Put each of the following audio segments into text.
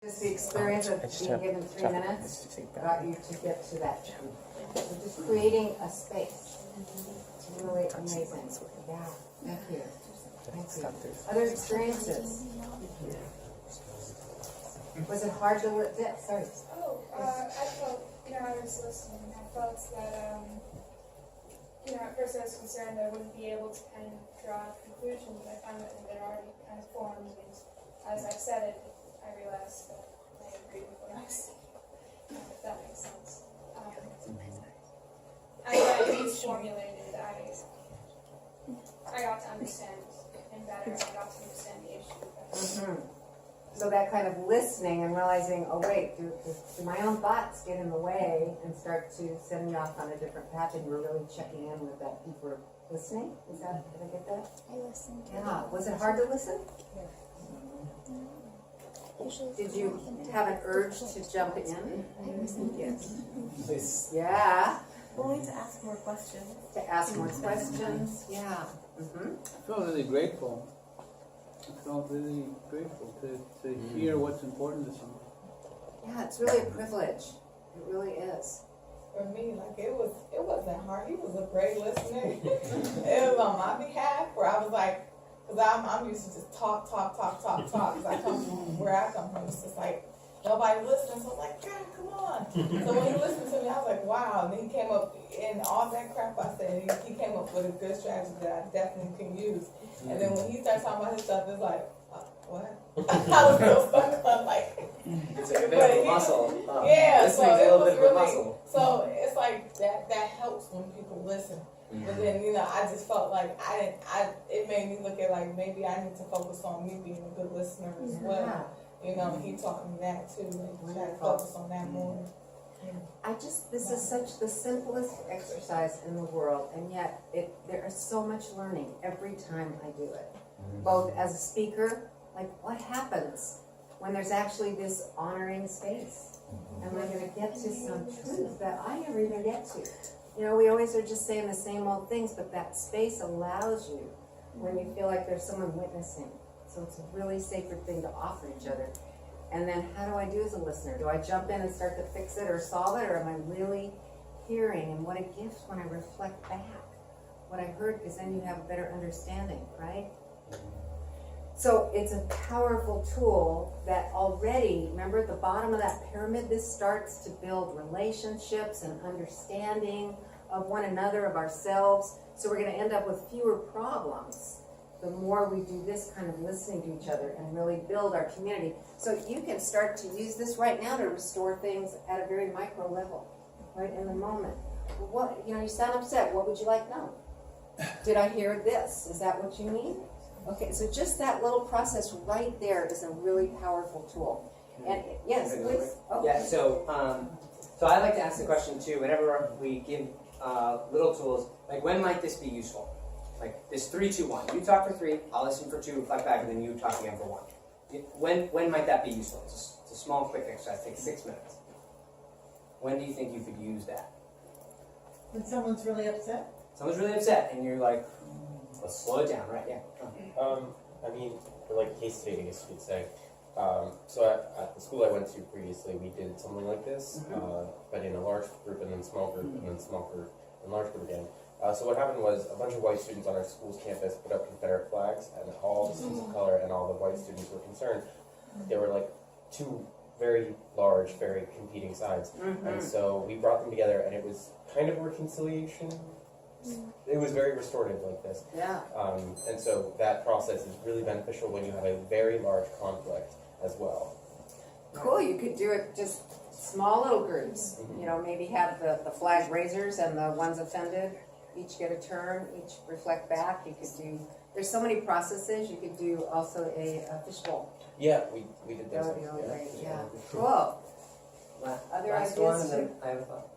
Just the experience of being given 3 minutes got you to get to that. So just creating a space. It's really amazing. Yeah, thank you. Thank you. Other experiences? Was it hard to live this? Sorry. I felt, I was listening. I felt that, at first I was concerned I wouldn't be able to kind of draw conclusions, but I found that they're already kind of formed, and as I said it, I realized that I agreed with what I was saying, if that makes sense. As I formulated, I got to understand and better, I got to understand the issue better. So that kind of listening and realizing, oh wait, do my own thoughts get in the way and start to send me off on a different path, and you're really checking in with that deeper listening? Is that, did I get that? I listened. Yeah. Was it hard to listen? Did you have an urge to jump in? Yes. Yeah. Only to ask more questions. To ask more questions. Yeah. I felt really grateful. I felt really grateful to hear what's important to someone. Yeah, it's really a privilege. It really is. For me, it wasn't hard. He was a great listener. It was on my behalf where I was like, because I'm used to just talk. Because I come from where I come from. It's just like, nobody listens. So I was like, God, come on. So when he listened to me, I was like, wow. And then he came up, and all that crap I said, he came up with a good strategy that I definitely can use. And then when he started talking about his stuff, it's like, what? I was still stuck on it's like a bit of a muscle. Yeah, this so thing's a it little was bit of a really, muscle. so it's like that helps when people listen. But then, I just felt like it made me look at like maybe I need to focus on me being a good listener as well. He taught me that too, like try to focus on that more. This is such the simplest exercise in the world, and yet there is so much learning every time I do it. Both as a speaker, like what happens when there's actually this honoring space? Am I going to get to some truth that I never even get to? We always are just saying the same old things, but that space allows you when you feel like there's someone witnessing. So it's a really sacred thing to offer each other. And then how do I do as a listener? Do I jump in and start to fix it or solve it, or am I really hearing? And what a gift when I reflect back what I heard, because then you have a better understanding, right? So it's a powerful tool that already, remember at the bottom of that pyramid, this starts to build relationships and understanding of one another, of ourselves. So we're going to end up with fewer problems the more we do this kind of listening to each other and really build our community. So you can start to use this right now to restore things at a very micro level, right in the moment. What, you sound upset. What would you like now? Did I hear this? Is that what you mean? Okay, so just that little process right there is a really powerful tool. And yes, please. Oh. Yeah, so I like to ask the question too, whenever we give little tools, like when might this be useful? Like this 3, 2, 1. You talk for 3, I'll listen for 2, reflect back, and then you talk again for 1. When might that be useful? It's a small, quick exercise. It takes 6 minutes. When do you think you could use that? When someone's really upset? Someone's really upset, and you're like, let's slow it down, right? Yeah. For like case study, I guess you could say. So at the school I went to previously, we did something like this, but in a large group and then small group and then small group and large group again. So what happened was a bunch of white students on our school's campus put up Confederate flags, and all the students of color and all the white students were concerned. There were like 2 very large, very competing sides. And so we brought them together, and it was kind of reconciliation. It was very restorative like this. Yeah. And so that process is really beneficial when you have a very large conflict as well. Cool, you could do it just small little groups. Maybe have the flag raisers and the ones offended each get a turn, each reflect back. You could do, there's so many processes. You could do also a fishbowl. Yeah, we did That those. would be really great, yeah. Cool. Other Last ideas one, and too? then I have a thought.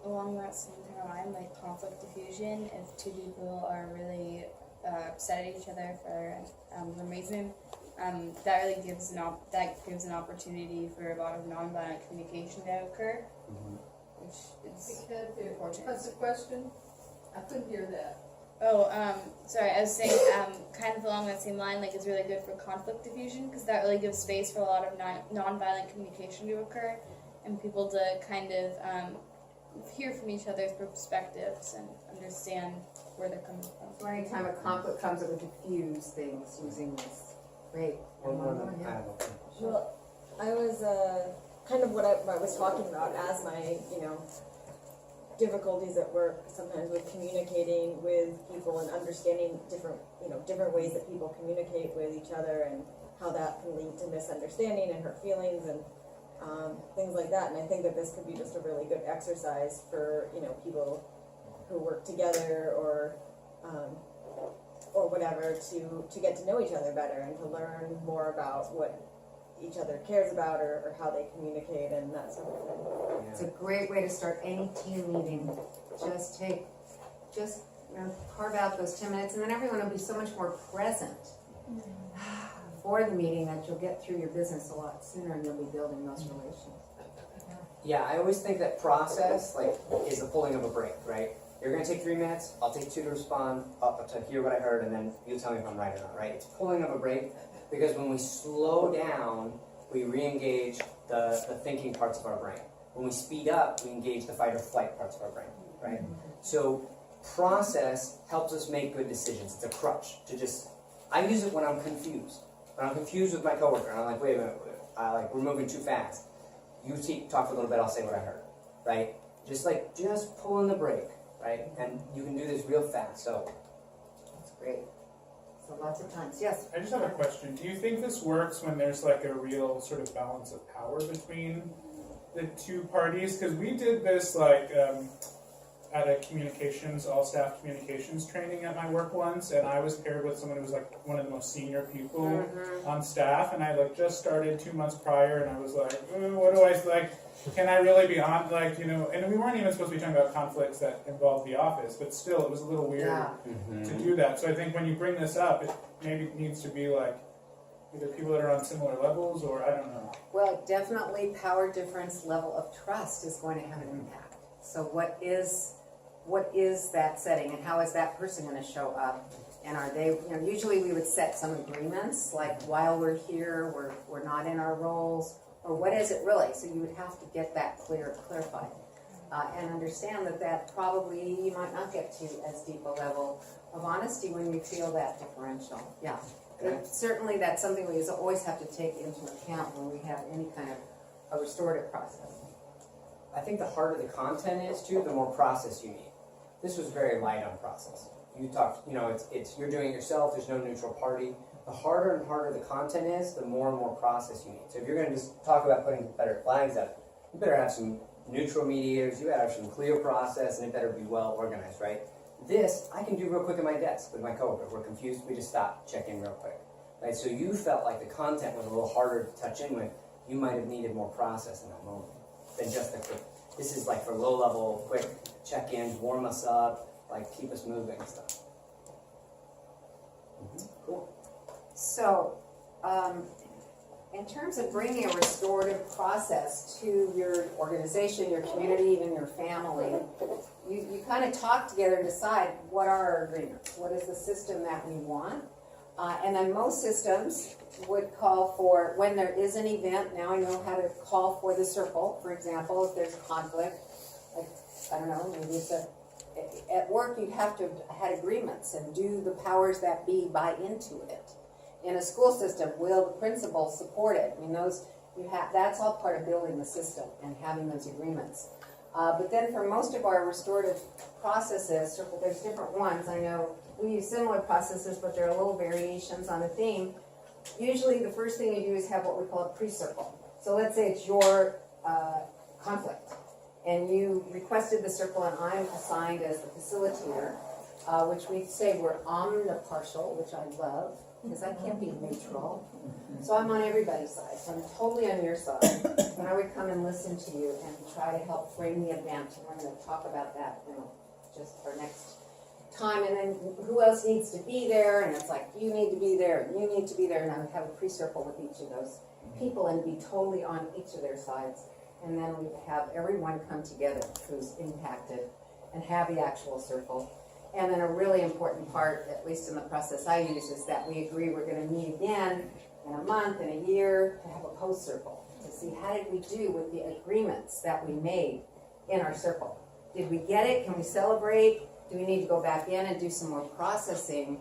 Along that same kind of line, like conflict diffusion, if 2 people are really upset at each other for some reason, that really gives an opportunity for a lot of nonviolent communication to occur, which is unfortunate. What's the question? I couldn't hear that. Sorry, I was saying, kind of along that same line, like it's really good for conflict diffusion because that really gives space for a lot of non-violent communication to occur and people to kind of hear from each other's perspectives and understand where they're coming from. So anytime a conflict comes, it would diffuse things using this. Great. Or more than Yeah. I have a- Well, I was kind of what I was talking about as my, difficulties at work sometimes with communicating with people and understanding different ways that people communicate with each other and how that can lead to misunderstanding and hurt feelings and things like that. And I think that this could be just a really good exercise for, people who work together or whatever to get to know each other better and to learn more about what each other cares about or how they communicate and that sort of thing. It's a great way to start any team meeting. Just carve out those 10 minutes, and then everyone will be so much more present for the meeting that you'll get through your business a lot sooner, and you'll be building those relations. Yeah, I always think that process is the pulling of a break, right? You're gonna take 3 minutes, I'll take 2 to respond, to hear what I heard, and then you tell me if I'm right or not, right? It's pulling of a break, because when we slow down, we re-engage the thinking parts of our brain. When we speed up, we engage the fight or flight parts of our brain, right? So process helps us make good decisions. It's a crutch to I use it when I'm confused. When I'm confused with my coworker, and I'm like, wait a minute, we're moving too fast. You talk for a little bit, I'll say what I heard, right? Just pulling the brake, right? And you can do this real fast, so. That's great. So lots of times, yes. I just have a question. Do you think this works when there's like a real sort of balance of power between the two parties? Because we did this at a all staff communications training at my work once, and I was paired with someone who was like one of the most senior people on staff, and I just started 2 months prior, and I was like, what do I can I really be on and we weren't even supposed to be talking about conflicts that involved the office, but still it was a little weird to do that. So I think when you bring this up, it maybe needs to be either people that are on similar levels, or I don't know. Well, definitely power difference level of trust is going to have an impact. So what is that setting, and how is that person going to show up? And are they, usually we would set some agreements, like while we're here, we're not in our roles, or what is it really? So you would have to get that clarified. And understand that probably you might not get to as deep a level of honesty when you feel that differential. Yeah. But certainly that's something we always have to take into account when we have any kind of a restorative process. I think the harder the content is too, the more process you need. This was very light on process. You talked, it's you're doing it yourself, there's no neutral party. The harder and harder the content is, the more and more process you need. So if you're gonna just talk about putting Confederate flags up, you better have some neutral mediators, you better have some clear process, and it better be well organized, right? This, I can do real quick at my desk with my coworker. If we're confused, we just stop, check in real quick. Right? So you felt like the content was a little harder to touch in with. You might have needed more process in that moment than just the quick. This is for low-level, quick check-ins, warm us up, keep us moving and stuff. Cool. So, in terms of bringing a restorative process to your organization, your community, even your family, you kind of talk together and decide what are our agreements, what is the system that we want. And then most systems would call for, when there is an event, now I know how to call for the circle, for example, if there's a conflict, I don't know, maybe it's at work you'd have to have had agreements and do the powers that be buy into it. In a school system, will the principal support it? I mean, that's all part of building the system and having those agreements. But then for most of our restorative processes, there's different ones. I know we use similar processes, but there are little variations on the theme. Usually the first thing you do is have what we call a pre-circle. So let's say it's your conflict, and you requested the circle, and I'm assigned as the facilitator, which we say we're omnipartial, which I love, because I can't be neutral. So I'm on everybody's side. So I'm totally on your side. And I would come and listen to you and try to help frame the event. And we're going to talk about that, just for next time. And then who else needs to be there? And it's like, you need to be there, and you need to be there. And I would have a pre-circle with each of those people and be totally on each of their sides. And then we would have everyone come together who's impacted and have the actual circle. And then a really important part, at least in the process I use, is that we agree we're going to meet again in a month, in a year, to have a post circle, to see how did we do with the agreements that we made in our circle. Did we get it? Can we celebrate? Do we need to go back in and do some more processing?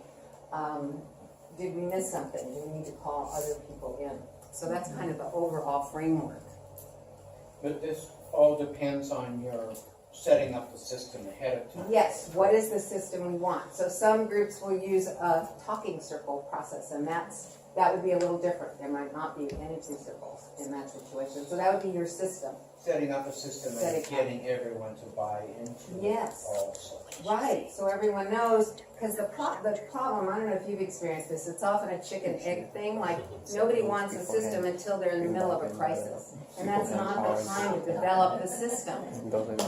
Did we miss something? Do we need to call other people in? So that's kind of the overall framework. But this all depends on your setting up the system ahead of time. Yes, what is the system we want? So some groups will use a talking circle process, and that would be a little different. There might not be any two circles in that situation. So that would be your system. Setting up a system and getting everyone to buy into Yes. it also. Right, so everyone knows, because the problem, I don't know if you've experienced this, it's often a chicken egg thing, like nobody wants a system until they're in the middle of a crisis. And that's not the time to develop the system.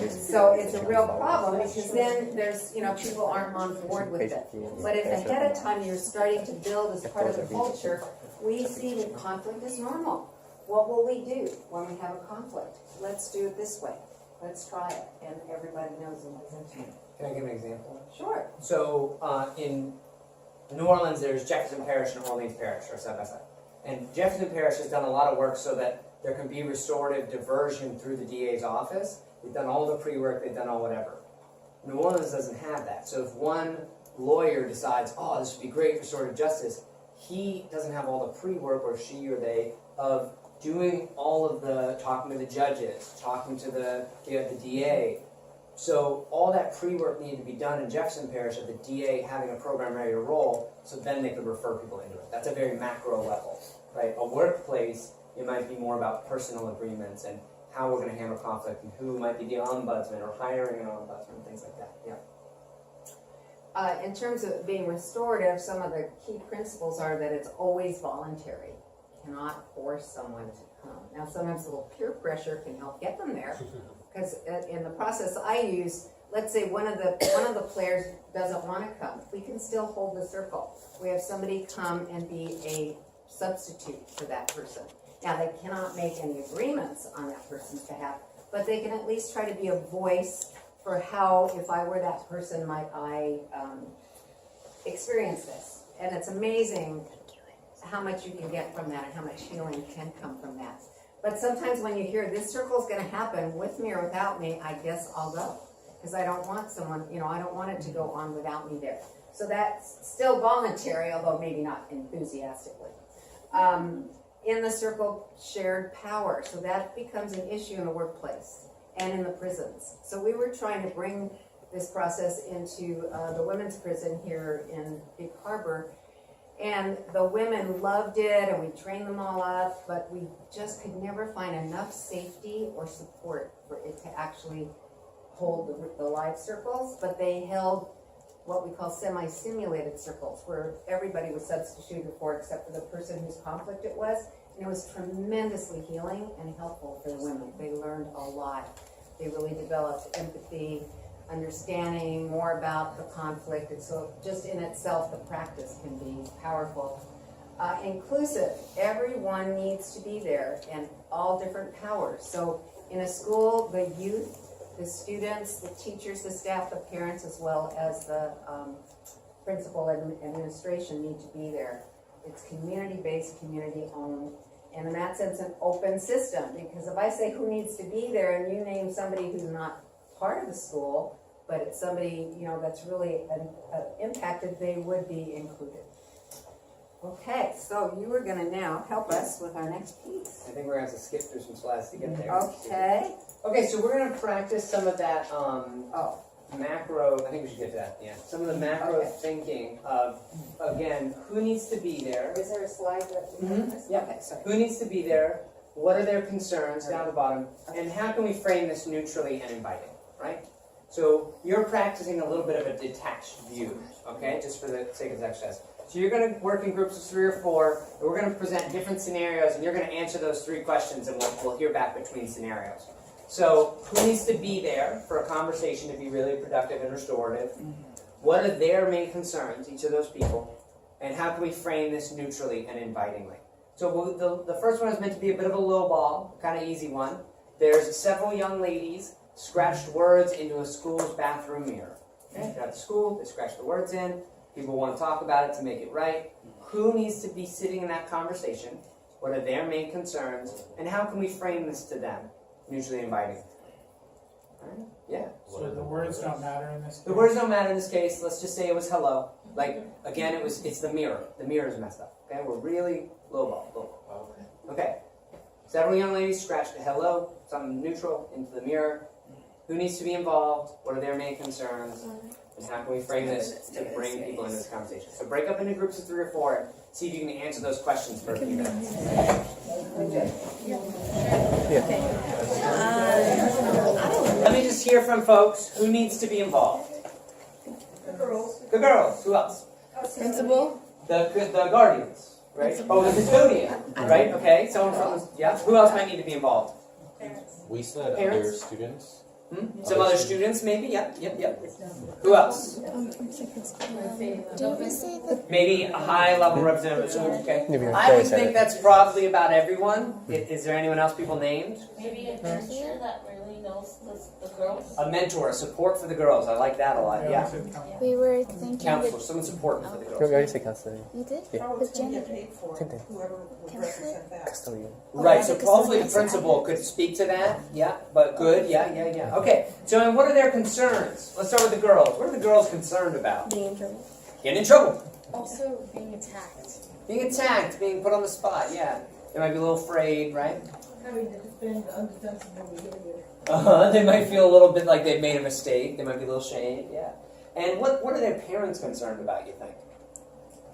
So it's a real problem, because then there's, people aren't on board with it. But if ahead of time you're starting to build as part of the culture, we see that conflict is normal. What will we do when we have a conflict? Let's do it this way. Let's try it, and everybody knows the intention. Can I give an example? Sure. So in New Orleans, there's Jefferson Parish and Orleans Parish, are side by side. And Jefferson Parish has done a lot of work so that there can be restorative diversion through the DA's office. They've done all the pre-work, they've done all whatever. New Orleans doesn't have that. So if one lawyer decides, oh, this would be great, restorative justice, he doesn't have all the pre-work, or she or they, of doing all of the talking to the judges, talking to the DA. So all that pre-work needed to be done in Jefferson Parish of the DA having a program ready to roll, so then they could refer people into it. That's a very macro level, right? A workplace, it might be more about personal agreements and how we're going to handle conflict and who might be the ombudsman or hiring an ombudsman, things like that. Yeah. In terms of being restorative, some of the key principles are that it's always voluntary. You cannot force someone to come. Now, sometimes a little peer pressure can help get them there, because in the process I use, let's say one of the players doesn't want to come. We can still hold the circle. We have somebody come and be a substitute for that person. Now, they cannot make any agreements on that person's behalf, but they can at least try to be a voice for how, if I were that person, might I experience this. And it's amazing how much you can get from that and how much healing can come from that. But sometimes when you hear this circle is going to happen with me or without me, I guess I'll go. Because I don't want someone, I don't want it to go on without me there. So that's still voluntary, although maybe not enthusiastically. In the circle, shared power. So that becomes an issue in the workplace and in the prisons. So we were trying to bring this process into the women's prison here in Big Harbor. And the women loved it, and we trained them all up, but we just could never find enough safety or support for it to actually hold the live circles. But they held what we call semi-simulated circles, where everybody was substituted for except for the person whose conflict it was. And it was tremendously healing and helpful for the women. They learned a lot. They really developed empathy, understanding more about the conflict, and so just in itself the practice can be powerful. Inclusive, everyone needs to be there, and all different powers. So in a school, the youth, the students, the teachers, the staff, the parents, as well as the principal and administration need to be there. It's community-based, community-owned, and in that sense an open system, because if I say who needs to be there and you name somebody who's not part of the school, but it's somebody, that's really impacted, they would be included. Okay, so you are going to now help us with our next piece. I think we're going to have to skip through some slides to get there. Okay. Okay, so we're going to practice some of that macro, I think we should get to that, yeah. Some of the macro thinking of, again, who needs to be there? Is there a slide that Yeah. Okay, sorry. Who needs to be there? What are their concerns down at the bottom? And how can we frame this neutrally and inviting, right? So you're practicing a little bit of a detached view, okay, just for the sake of this exercise. So you're going to work in groups of 3 or 4, and we're going to present different scenarios, and you're going to answer those 3 questions, and we'll hear back between scenarios. So who needs to be there for a conversation to be really productive and restorative? What are their main concerns, each of those people? And how can we frame this neutrally and invitingly? So the first one is meant to be a bit of a low ball, kind of easy one. There's several young ladies scratched words into a school's bathroom mirror. Okay? They're at the school, they scratch the words in, people want to talk about it to make it right. Who needs to be sitting in that conversation? What are their main concerns? And how can we frame this to them? Mutually inviting. Alright? Yeah. So the words don't matter in this case? The words don't matter in this case. Let's just say it was hello. Like, again, it's the mirror. The mirror is messed up. Okay? We're really lowball. Okay. Several young ladies scratched a hello, something neutral, into the mirror. Who needs to be involved? What are their main concerns? And how can we frame this to bring people into this conversation? So break up into groups of 3 or 4 and see if you can answer those questions for a few minutes. Let me just hear from folks. Who needs to be involved? The girls. The girls. Who else? Principal? The guardians, right? Oh, the custodian, right? Okay, someone from, yeah. Who else might need to be involved? We said Parents? other students. Some other students, maybe? Yep. Who else? Maybe a high-level representative. Okay. I would think that's probably about everyone. Is there anyone else people named? Maybe a teacher that really knows the girls. A mentor, support for the girls. I like that a lot. Yeah. We were thinking Counselor, someone support for the We girls. already said counselor. You did? Yeah. How With it's gonna Jenny. get paid for, Same thing. whoever would represent that. Custodian. Right, so probably the principal could speak to that. Yeah, but good. Yeah. Okay, so and what are their concerns? Let's start with the girls. What are the girls concerned about? Being in trouble. Getting in trouble. Also being attacked. Being attacked, being put on the spot, yeah. They might be a little afraid, right? Having to defend undefensible behavior. They might feel a little bit like they've made a mistake. They might be a little shamed, yeah. And what are their parents concerned about, you think?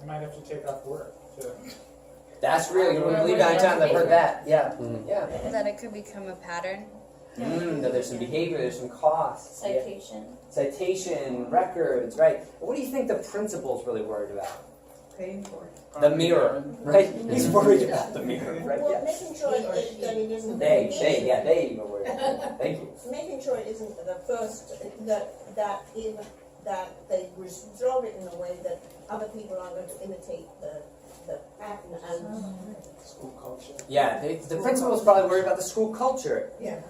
I might have to take off work to... That's real. You wouldn't believe how many times I've heard that. Yeah, yeah. That it could become a pattern. That there's some behavior, there's some costs. Citation. Yeah. Citation, records, right. What do you think the principal's really worried about? Paying for it. The mirror, right? He's worried about the mirror, right? Well, Yeah. making sure that it isn't. They even worried about it. Thank you. Making sure it isn't the first, that they resolve it in a way that other people are going to imitate the pattern and. School culture. Yeah, the principal's probably worried about the school culture. Yeah.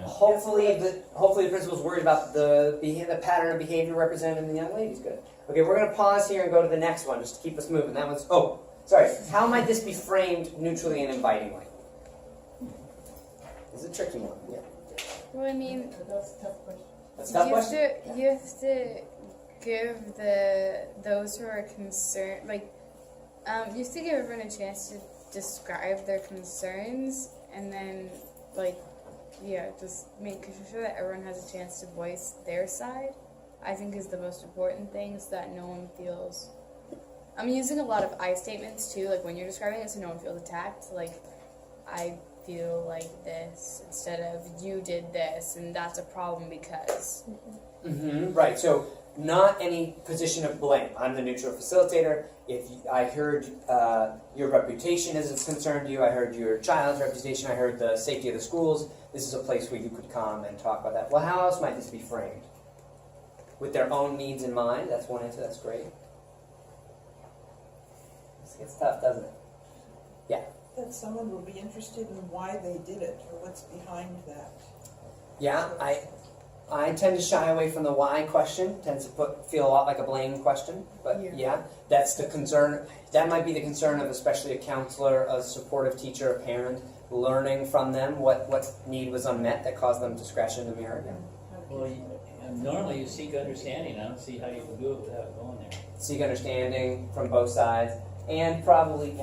Hopefully the principal's worried about the pattern of behavior represented in the young ladies. Good. Okay, we're going to pause here and go to the next one just to keep us moving. That one's, how might this be framed neutrally and invitingly? This is a tricky one, yeah. Well, I mean, That's a tough question. That's a tough question. you have to give those who are concerned, like, you have to give everyone a chance to describe their concerns, and then, just making sure that everyone has a chance to voice their side, I think is the most important thing, so that no one feels... I'm using a lot of I statements, too, like when you're describing it, so no one feels attacked, like, I feel like this, instead of you did this, and that's a problem because... Right, so not any position of blame. I'm the neutral facilitator. If I heard your reputation is a concern to you, I heard your child's reputation, I heard the safety of the schools, this is a place where you could come and talk about that. Well, how else might this be framed? With their own needs in mind? That's one answer, that's great. It's tough, doesn't it? Yeah. That someone will be interested in why they did it, or what's behind that. Yeah, I tend to shy away from the why question. Tends to feel a lot like a blame question. But yeah, that's the concern. That might be the concern of especially a counselor, a supportive teacher, a parent, learning from them what need was unmet that caused them to scratch in the mirror. Yeah. Well, normally you seek understanding. I don't see how you can do it without going there. Seek understanding from both sides, and probably,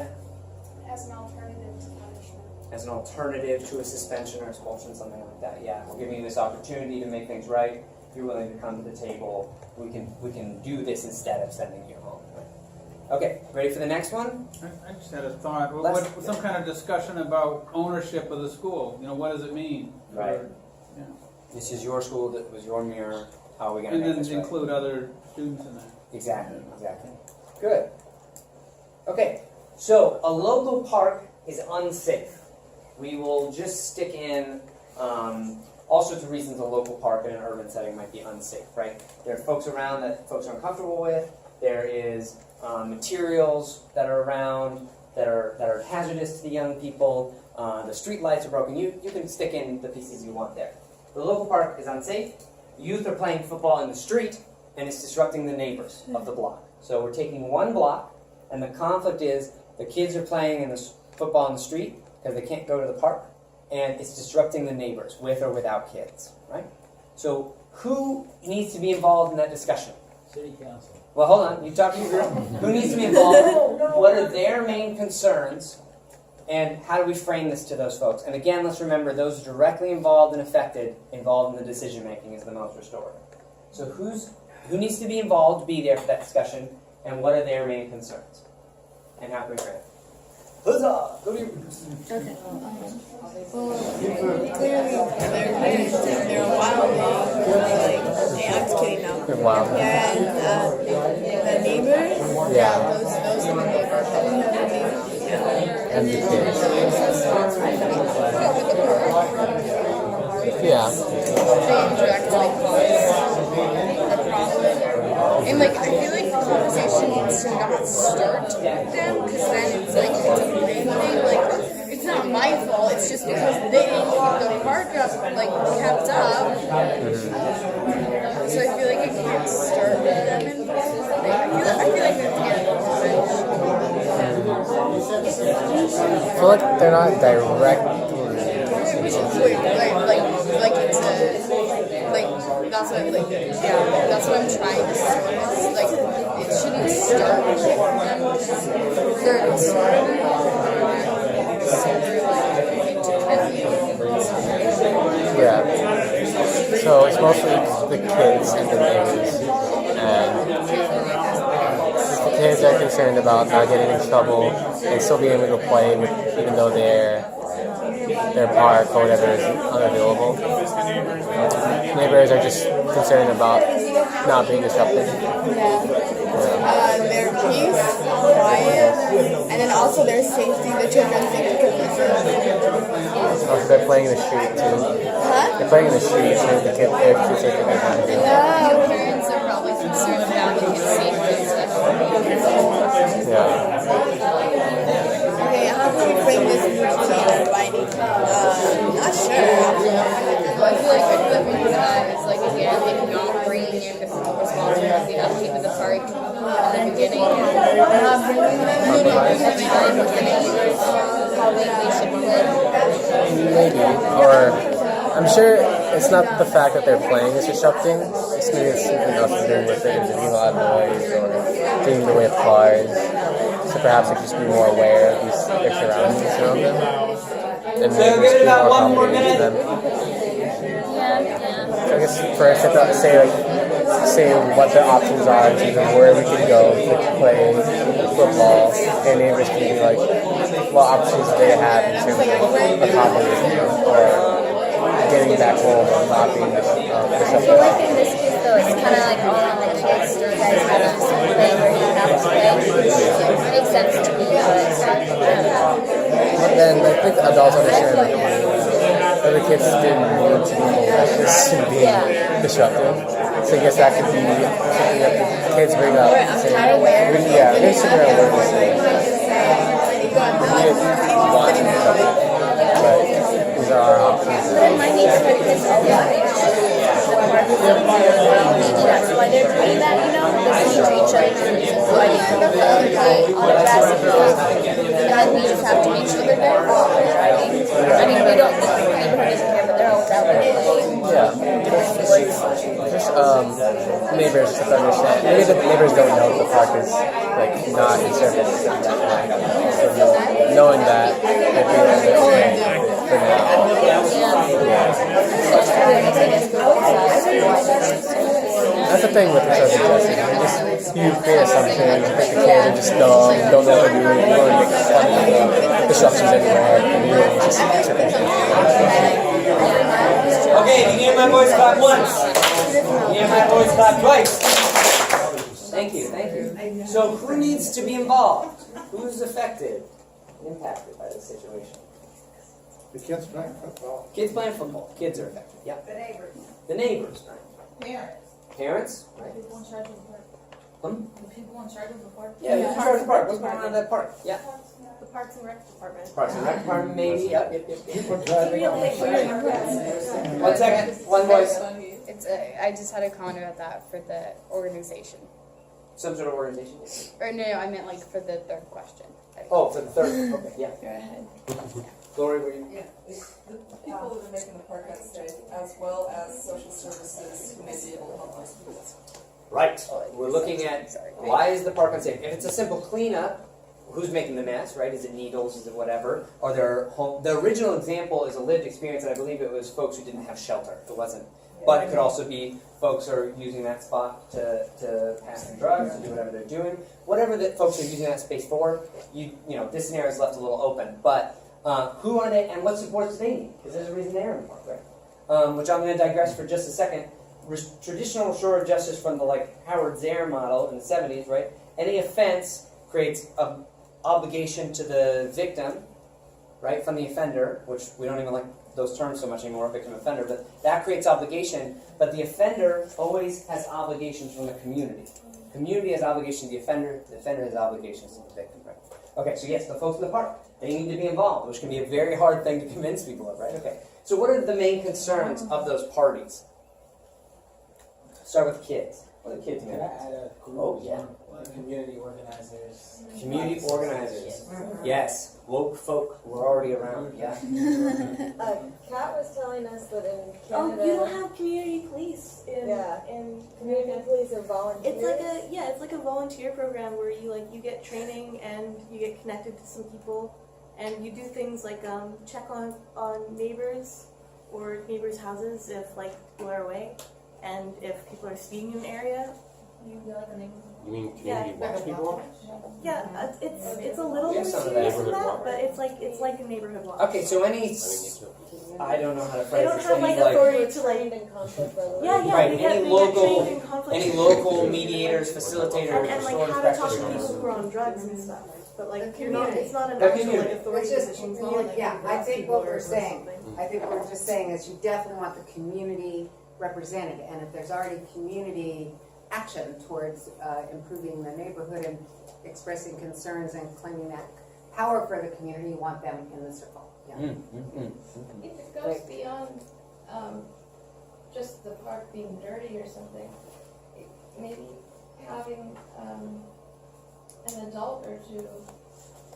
As an alternative to punishment. as an alternative to a suspension or expulsion, something like that. Yeah, we're giving you this opportunity to make things right. If you're willing to come to the table, we can do this instead of sending you home. Okay, ready for the next one? I just had a thought. What some kind of discussion about ownership of the school. What does it mean? Right. This is your school. That was your mirror. How are we going to And make then this right? include other students in that. Exactly. Good. Okay, so a local park is unsafe. We will just stick in all sorts of reasons a local park in an urban setting might be unsafe, right? There are folks around that folks are uncomfortable with. There is materials that are around that are hazardous to the young people. The street lights are broken. You can stick in the pieces you want there. The local park is unsafe. Youth are playing football in the street. and it's disrupting the neighbors of the block. So we're taking one block, and the conflict is the kids are playing in the football in the street because they can't go to the park, and it's disrupting the neighbors with or without kids, right? So who needs to be involved in that discussion? City council. Well, hold on. You talk to your group. Who needs to be involved? What are their main concerns? And how do we frame this to those folks? And again, let's remember those directly involved and affected, involved in the decision making is the most restorative. So who needs to be involved to be there for that discussion, and what are their main concerns? And how can we frame it? Huzzah! Go to your Okay. Well, clearly they're a wild dog. Hey, I'm just kidding now. They're wild. Yeah, and the neighbors. Yeah. Those are the neighbors. And the kids. Yeah. They indirectly cause a problem. And like, I feel like the conversation needs to not start them, because then it's like, it's a blame thing. Like, it's not my fault, it's just because the park got like kept up. So I feel like it can't start with them involved. I feel like that's I feel like they're not directly. which is weird. Like it's like that's what that's what I'm trying to say. Like it shouldn't start with them. They're sort of Yeah. So it's mostly the kids and the neighbors, and the kids are concerned about not getting in trouble and still being able to play, even though their park or whatever is unavailable. Neighbors are just concerned about not being disrupted. their peace, quiet, and then also their safety. The children think Also, they're playing in the street too. Huh? They're playing in the street, so the kids are concerned about it. The parents are probably concerned about the kids' safety and stuff. Yeah. Okay, how can we frame this routine by not sure. I feel like we put that as like again, like not bringing in the full responsibility of the upkeep of the park in the beginning. Not bringing them in time with the neighbors, how they should play. Maybe. Or I'm sure it's not the fact that they're playing is disrupting. It's maybe it's something else to do with it, making a lot of noise or getting in the way of cars. So perhaps they just be more aware of their surroundings around them. And maybe just be more accommodating to them. So I guess first I thought say what the options are in terms of where we can go to play football, and neighbors can be like what options they have in terms of accommodating or getting back home and not being I feel like in this case though, it's kind of like all on the kids. You guys have a play where you have to play. It makes sense to me, but then I think adults understand that the kids didn't need to be malicious and being disruptive. So I guess that could be something that the kids bring up. Yeah, we're going to figure out what to say. We didn't want to be disruptive, but these are our options. in my neighborhood, it's always maybe that's why they're doing that, you know, listening to each other. So I think that's the other part, all the rest of that we just have to make sure that they're I mean, we don't, the neighborhood doesn't care, but they're always out there. Yeah. Just neighbors to understand. Maybe the neighbors don't know the park is like not in service. So knowing that, I think that's okay for now. That's the thing with restorative justice. You create assumptions, you think the kids are just dumb, don't know what they're doing, you want to make fun of the disruptions everywhere, and you really just accept it. Okay, you hear my voice clap once. You hear my voice clap twice. Thank you, thank you. So who needs to be involved? Who's affected, impacted by this situation? The kids playing football. Kids playing football. Kids are affected, yeah. The neighbors. The neighbors, right? Parents. Parents, right? The people in charge of the park. Hmm? The people in charge of the park. Yeah, who's in charge of the park? What's going on in that park? Yeah. The Parks and Rec Department. Parks and Rec Department, maybe. Yep. People driving on the side. One second. One voice. It's I just had a comment about that for the organization. Some sort of organization? Or no, I meant like for the third question. Oh, for the third, okay, yeah. Go ahead. Lori, were you? Yeah, the people that are making the park unsafe, as well as social services who may be able to help those kids. Right. We're looking at why is the park unsafe? If it's a simple cleanup, who's making the mess, right? Is it needles? Is it whatever? Or their home? The original example is a lived experience, and I believe it was folks who didn't have shelter. It wasn't. But it could also be folks who are using that spot to pass the drugs, to do whatever they're doing. Whatever that folks are using that space for, you know, this scenario is left a little open. But who are they and what supports do they need? Because there's a reason they're in the park, right? Which I'm going to digress for just a second. Traditional restorative justice from the Howard Zare model in the 70s, right? Any offense creates an obligation to the victim, right, from the offender, which we don't even like those terms so much anymore, victim offender, but that creates obligation. But the offender always has obligations from the community. Community has obligations to the offender has obligations to the victim, right? Okay, so yes, the folks in the park, they need to be involved, which can be a very hard thing to convince people of, right? Okay, so what are the main concerns of those parties? Start with the kids. What are the kids Can I add a group? Oh, yeah. Community organizers. Community organizers. Yes. Woke folk were already around. Yeah. Kat was telling us that in Oh, Canada. you don't have community police in Community police are volunteers. It's like a volunteer program where you get training and you get connected to some people and you do things like check on neighbors or neighbors' houses if people are away, and if people are speeding in an area, you go like a neighborhood. You mean community watch people? Yeah, it's a little We more have some of serious that. than that, but it's like a neighborhood watch. Okay, so I don't know how to They phrase don't this. have Any, authority to in conflict resolution. Yeah, right. they get Any trained in conflict any resolution. local mediators, facilitators, and restorative how to talk to practitioners. people who are on drugs and stuff. But community. it's not an The actual community. authority It's just, position. I think what we're saying, I think what we're just saying is you definitely want the community represented, and if there's already community action towards improving the neighborhood and expressing concerns and claiming that power for the community, you want them in the circle. Yeah. If it goes beyond just the park being dirty or something, maybe having an adult or two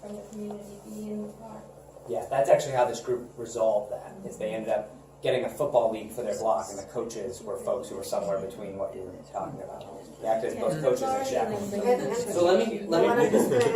from the community be in the park. Yeah, that's actually how this group resolved that. Is they ended up getting a football league for their block, and the coaches were folks who were somewhere between what you were talking about. They acted as both coaches and chaperones. So let me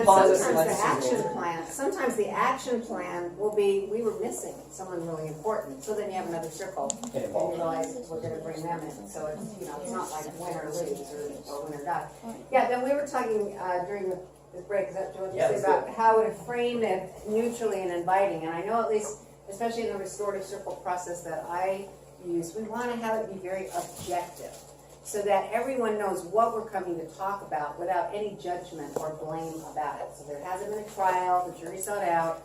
pause this and let's Sometimes the action plan will be, we were missing someone really important, so then you have another circle, and you realize we're gonna bring them in, so it's, it's not like win or lose, or win or die. Yeah, then we were talking, during this break, is that what you said about how to frame it neutrally and inviting, and I know at least, especially in the restorative circle process that I use, we want to have it be very objective so that everyone knows what we're coming to talk about without any judgment or blame about it. So there hasn't been a trial, the jury sought out.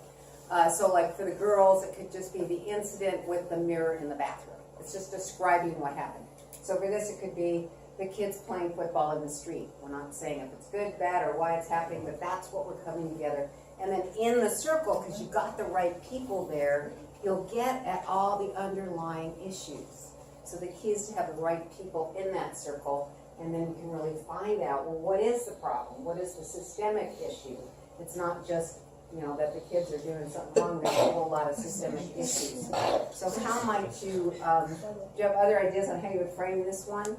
So like for the girls, it could just be the incident with the mirror in the bathroom. It's just describing what happened. So for this, it could be the kids playing football in the street. We're not saying if it's good, bad, or why it's happening, but that's what we're coming together. And then in the circle, because you got the right people there, you'll get at all the underlying issues. So the key is to have the right people in that circle, and then you can really find out, well, what is the problem? What is the systemic issue? It's not just, that the kids are doing something wrong. There's a whole lot of systemic issues. So how might you, do you have other ideas on how you would frame this one?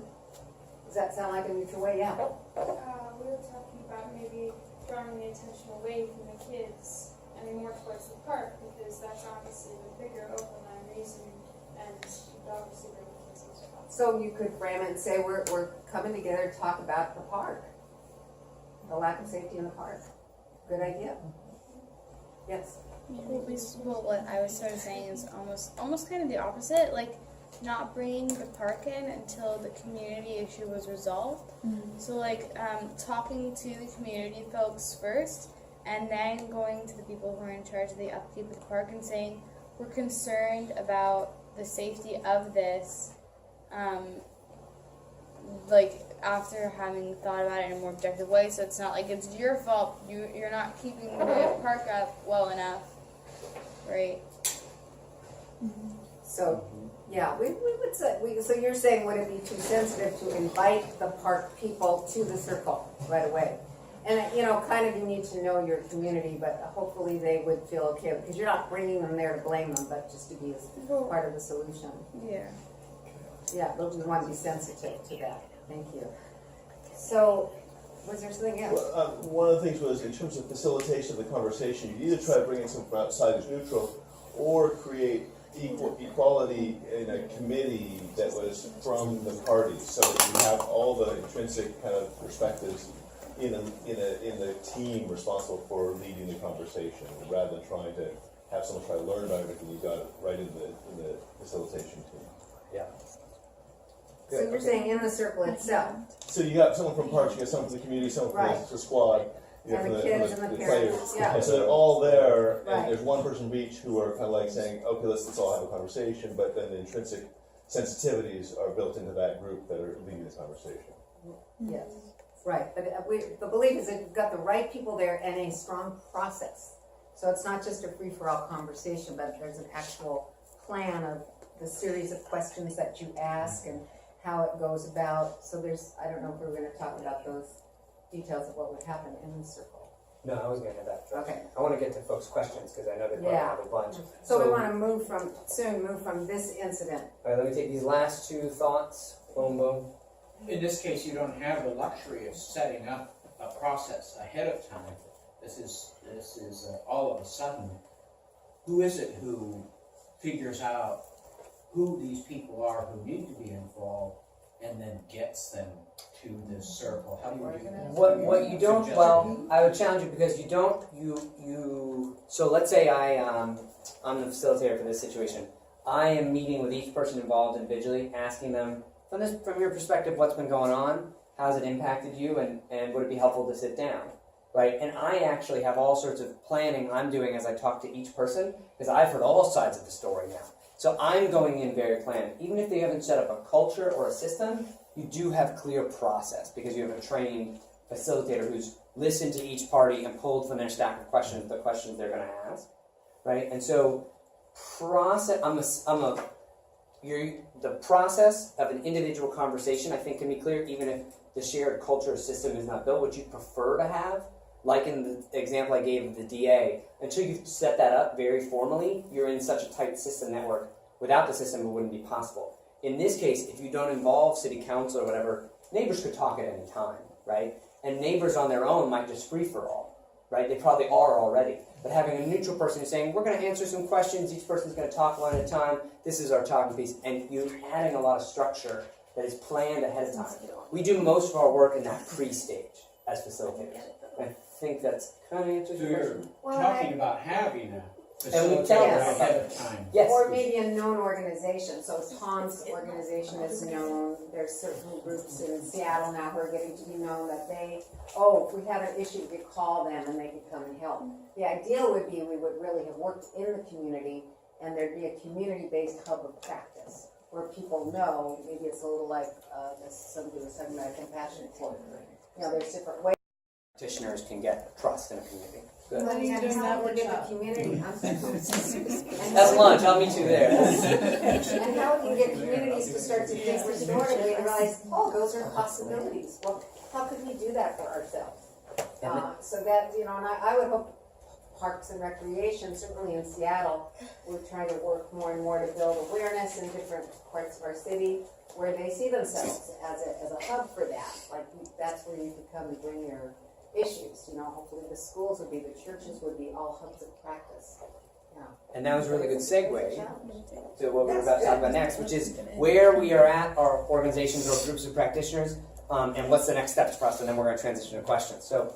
Does that sound like a neutral way? Yeah. We were talking about maybe drawing the attention away from the kids and more towards the park, because that's obviously the bigger overline reason, and obviously bring the kids into the park. So you could frame it and say we're coming together to talk about the park, the lack of safety in the park. Good idea. Yes. Well, what I was sort of saying is almost kind of the opposite, not bringing the park in until the community issue was resolved. So talking to the community folks first, and then going to the people who are in charge of the upkeep of the park and saying, we're concerned about the safety of this, after having thought about it in a more objective way, so it's not like it's your fault, you're not keeping the park up well enough, right? So Yeah, we would say, so you're saying would it be too sensitive to invite the park people to the circle right away? And, you know, kind of you need to know your community, but hopefully they would feel okay, because you're not bringing them there to blame them, but just to be as part of the solution. Yeah. Yeah, but we want to be sensitive to that. Thank you. So, was there something else? Well, one of the things was, in terms of facilitation of the conversation, you either try to bring in someone from outside who's neutral, or create equality in a committee that was from the parties, so that you have all the intrinsic kind of perspectives in the team responsible for leading the conversation, rather than trying to have someone try to learn about everything. You got it right in the facilitation team. Yeah. So you're saying in the circle itself? So you got someone from parks, you got someone from the community, someone from the squad, you know, And the from kids from and the players. parents, yeah. And so they're all there, Right. and there's one person each who are kind of like saying, okay, let's all have a conversation, but then the intrinsic sensitivities are built into that group that are leading this conversation. Yes, right, but the belief is that you've got the right people there and a strong process. So it's not just a free-for-all conversation, but there's an actual plan of the series of questions that you ask and how it goes about. So there's, I don't know if we're going to talk about those details of what would happen in the circle. No, I was going to have that. Okay. I want to get to folks' questions because I know they probably have a bunch. So we want to move from this incident. All right, let me take these last two thoughts. Boom, boom. In this case, you don't have the luxury of setting up a process ahead of time. This is all of a sudden. Who is it who figures out who these people are who need to be involved, and then gets them to this circle? How do you do that? What you don't, well, I would challenge you because you don't, so let's say I'm the facilitator for this situation. I am meeting with each person involved individually, asking them, from your perspective, what's been going on, how's it impacted you, and would it be helpful to sit down, right? And I actually have all sorts of planning I'm doing as I talk to each person, because I've heard all sides of the story now. So I'm going in very planned. Even if they haven't set up a culture or a system, you do have clear process because you have a trained facilitator who's listened to each party and pulled from their stack of questions the questions they're going to ask, right? And so the process of an individual conversation, I think, can be clear even if the shared culture system is not built. What you prefer to have, like in the example I gave of the DA, until you set that up very formally, you're in such a tight system network. Without the system, it wouldn't be possible. In this case, if you don't involve city council or whatever, neighbors could talk at any time, right? And neighbors on their own might just free for all, right? They probably are already. But having a neutral person who's saying, we're going to answer some questions, each person's going to talk one at a time, this is our talking piece, and you're adding a lot of structure that is planned ahead of time. We do most of our work in that pre-stage as facilitators. I think that's kind of answers your question. You're talking about having a And we tell facilitator them ahead of time. Yes. Or maybe a known organization. So Tom's organization is known. There's certain groups in Seattle now who are getting to be known that if we have an issue, we could call them and they could come and help. The ideal would be we would really have worked in the community and there'd be a community-based hub of practice where people know, maybe it's a little like somebody was talking about a compassion flow. You know, there's different ways. Practitioners can get trust in a community. Good. How do you do that workshop? Community. That's lunch. I'll meet you there. And how we can get communities to start to think restoratively and realize, those are possibilities. Well, how could we do that for ourselves? So that, and I would hope Parks and Recreation, certainly in Seattle, we're trying to work more and more to build awareness in different parts of our city where they see themselves as a hub for that. Like, that's where you could come and bring your issues. Hopefully the schools would be, the churches would be all hubs of practice. Yeah. And that was a really good segue to what we're about to talk about next, which is where we are at, our organizations or groups of practitioners, and what's the next steps for us, and then we're going to transition to questions. So,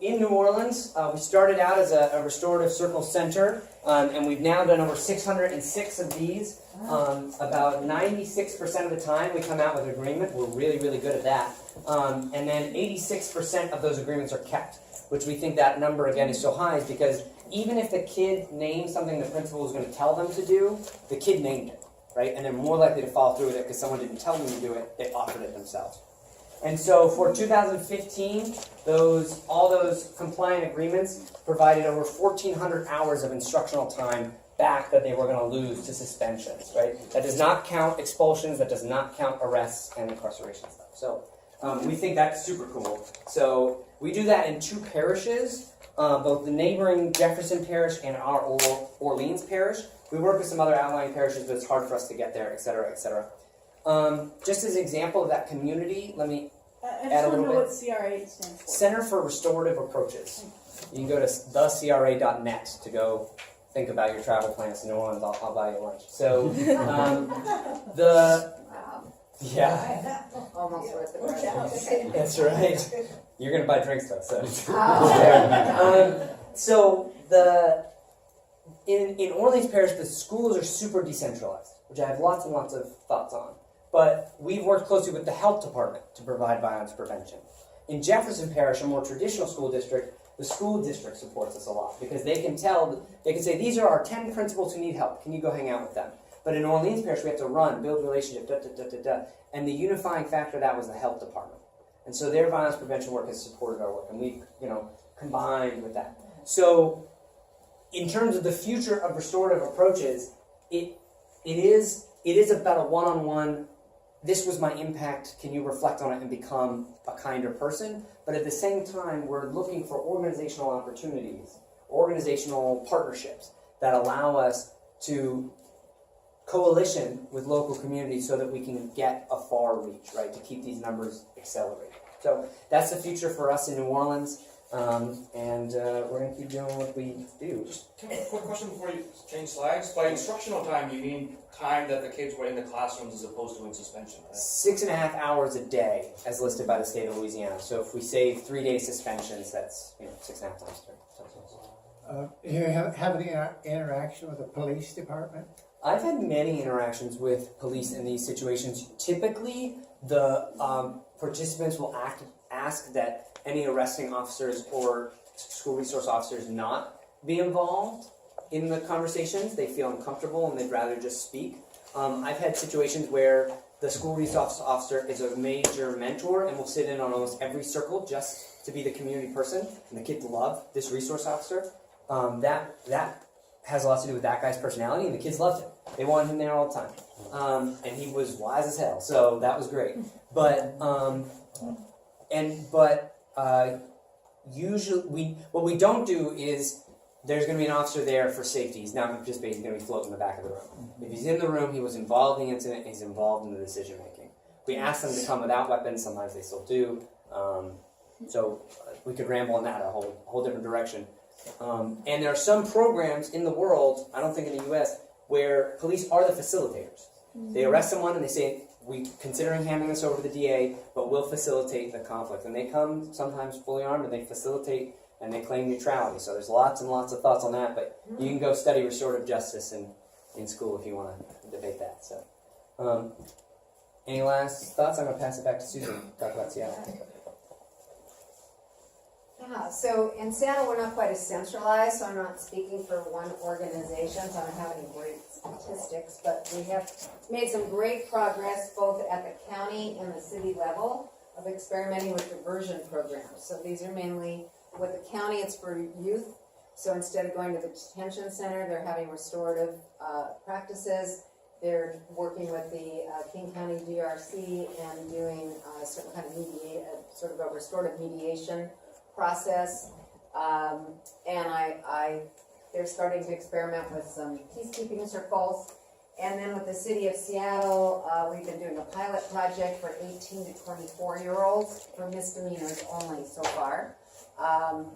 in New Orleans, we started out as a restorative circle center, and we've now done over 606 of these. About 96% of the time we come out with an agreement. We're really, really good at that. And then 86% of those agreements are kept, which we think that number, again, is so high is because even if the kid names something the principal was going to tell them to do, the kid named it, right? And they're more likely to follow through with it because someone didn't tell them to do it, they offered it themselves. And so for 2015, all those compliant agreements provided over 1,400 hours of instructional time back that they were going to lose to suspensions, right? That does not count expulsions, that does not count arrests and incarceration stuff. So we think that's super cool. So we do that in 2 parishes, both the neighboring Jefferson Parish and our Orleans Parish. We work with some other outlying parishes, but it's hard for us to get there, et cetera, et cetera. Just as an example of that community, let me add a little bit. What CRA stands for. Center for Restorative Approaches. You can go to thecra.net to go think about your travel plans to New Orleans. I'll buy you lunch. So yeah, Almost worth it. that's right. You're gonna buy drinks though. So in Orleans Parish, the schools are super decentralized, which I have lots and lots of thoughts on. But we've worked closely with the health department to provide violence prevention. In Jefferson Parish, a more traditional school district, the school district supports us a lot because they can say, these are our 10 principals who need help. Can you go hang out with them? But in Orleans Parish, we have to build relationships, and the unifying factor of that was the health department. And so their violence prevention work has supported our work, and we, combined with that. So in terms of the future of restorative approaches, it is about a one-on-one, this was my impact, can you reflect on it and become a kinder person? But at the same time, we're looking for organizational opportunities, organizational partnerships that allow us to coalition with local communities so that we can get a far reach, right, to keep these numbers accelerating. So that's the future for us in New Orleans, and we're going to keep doing what we do. Just a quick question before you change slides. By instructional time, you mean time that the kids were in the classrooms as opposed to in suspension, right? 6.5 hours a day, as listed by the state of Louisiana. So if we save 3-day suspensions, that's 6.5 times 3. Do you have any interaction with the police department? I've had many interactions with police in these situations. Typically, the participants will ask that any arresting officers or school resource officers not be involved in the conversations. They feel uncomfortable and they'd rather just speak. I've had situations where the school resource officer is a major mentor and will sit in on almost every circle just to be the community person, and the kids love this resource officer. That has a lot to do with that guy's personality, and the kids loved him. They wanted him there all the time. And he was wise as hell, so that was great. But usually, what we don't do is, there's going to be an officer there for safety. He's not going to participate, he's going to be floating in the back of the room. If he's in the room, he was involved in the incident, he's involved in the decision making. We ask them to come without weapons, sometimes they still do. So we could ramble on that a whole different direction. And there are some programs in the world, I don't think in the US, where police are the facilitators. They arrest someone and they say, we're considering handing this over to the DA, but we'll facilitate the conflict. And they come sometimes fully armed and they facilitate and they claim neutrality. So there's lots and lots of thoughts on that, but you can go study restorative justice in school if you want to debate that. So, any last thoughts? I'm going to pass it back to Susan to talk about Seattle. Yeah, so in Seattle we're not quite as centralized, so I'm not speaking for one organization, so I don't have any great statistics, but we have made some great progress both at the county and the city level of experimenting with diversion programs. So these are mainly, with the county it's for youth, so instead of going to the detention center, they're having restorative practices. They're working with the King County DRC and doing certain kind of sort of a restorative mediation process, and they're starting to experiment with some peacekeeping circles. And then with the city of Seattle, we've been doing a pilot project for 18 to 24-year-olds for misdemeanors only so far,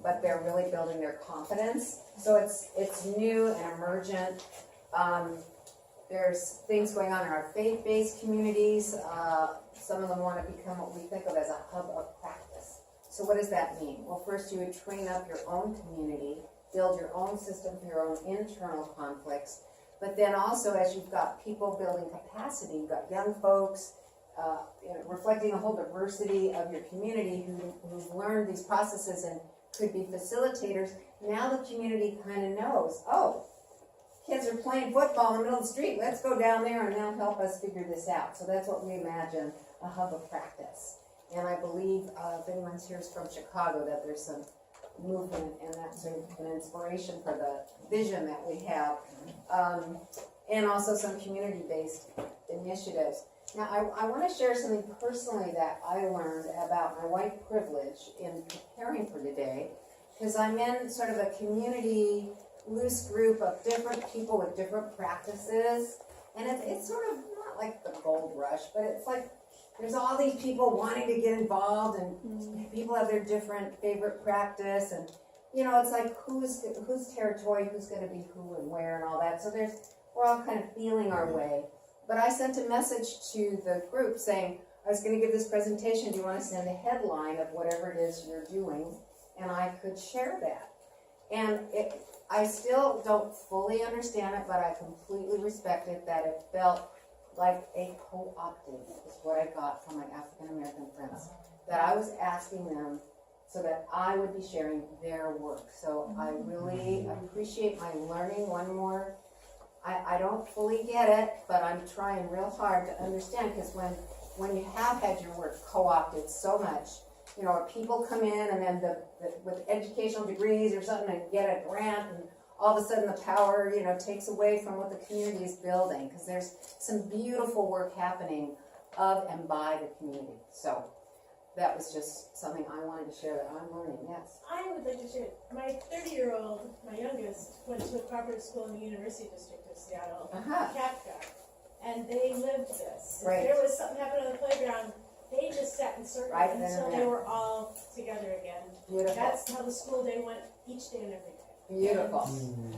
but they're really building their confidence. So it's new and emergent. There's things going on in our faith-based communities. Some of them want to become what we think of as a hub of practice. So what does that mean? Well, first you would train up your own community, build your own system for your own internal conflicts, but then also as you've got people building capacity, you've got young folks, reflecting a whole diversity of your community who've learned these processes and could be facilitators. Now the community kind of knows, oh, kids are playing football in the middle of the street, let's go down there and they'll help us figure this out. So that's what we imagine, a hub of practice. And I believe, if anyone's here is from Chicago, that there's some movement, and that's sort of an inspiration for the vision that we have, and also some community-based initiatives. Now, I want to share something personally that I learned about my white privilege in preparing for today, because I'm in sort of a community, loose group of different people with different practices, and it's sort of not like the gold rush, but it's like there's all these people wanting to get involved, and people have their different favorite practice, and you know, it's like whose territory, who's going to be who and where and all that. So we're all kind of feeling our way. But I sent a message to the group saying, I was going to give this presentation, do you want to send a headline of whatever it is you're doing? And I could share that. And I still don't fully understand it, but I completely respect it, that it felt like a co-opting is what I got from my African American friends. That I was asking them so that I would be sharing their work. So I really appreciate my learning. One more, I don't fully get it, but I'm trying real hard to understand, because when you have had your work co-opted so much, you know, people come in and then with educational degrees or something and get a grant, and all of a sudden the power, you know, takes away from what the community is building, because there's some beautiful work happening of and by the community. So that was just something I wanted to share that I'm learning. Yes. I would like to share, my 30-year-old, my youngest, went to a cooperative school in the University District of Seattle, Kafka, and they lived this. Right. If there was something happening on the playground, they just sat in circles until they were all together again. Beautiful. That's how the school day went each day and every day. Beautiful.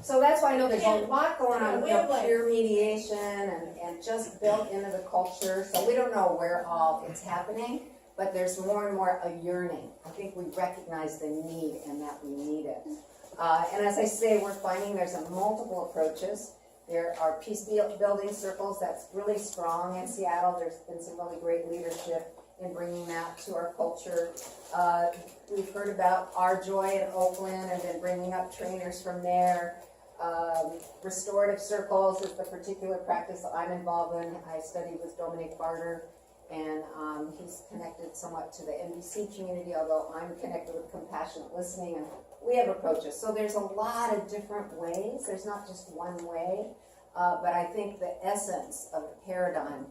So that's why I know there's a lot going on with peer mediation and just built into the culture. So we don't know where all it's happening, but there's more and more a yearning. I think we recognize the need and that we need it. And as I say, we're finding there's multiple approaches. There are peace building circles that's really strong in Seattle. There's been some really great leadership in bringing that to our culture. We've heard about Our Joy in Oakland and then bringing up trainers from there. Restorative circles is the particular practice that I'm involved in. I studied with Dominic Barter, and he's connected somewhat to the NBC community, although I'm connected with compassionate listening, and we have approaches. So there's a lot of different ways. There's not just one way, but I think the essence of the paradigm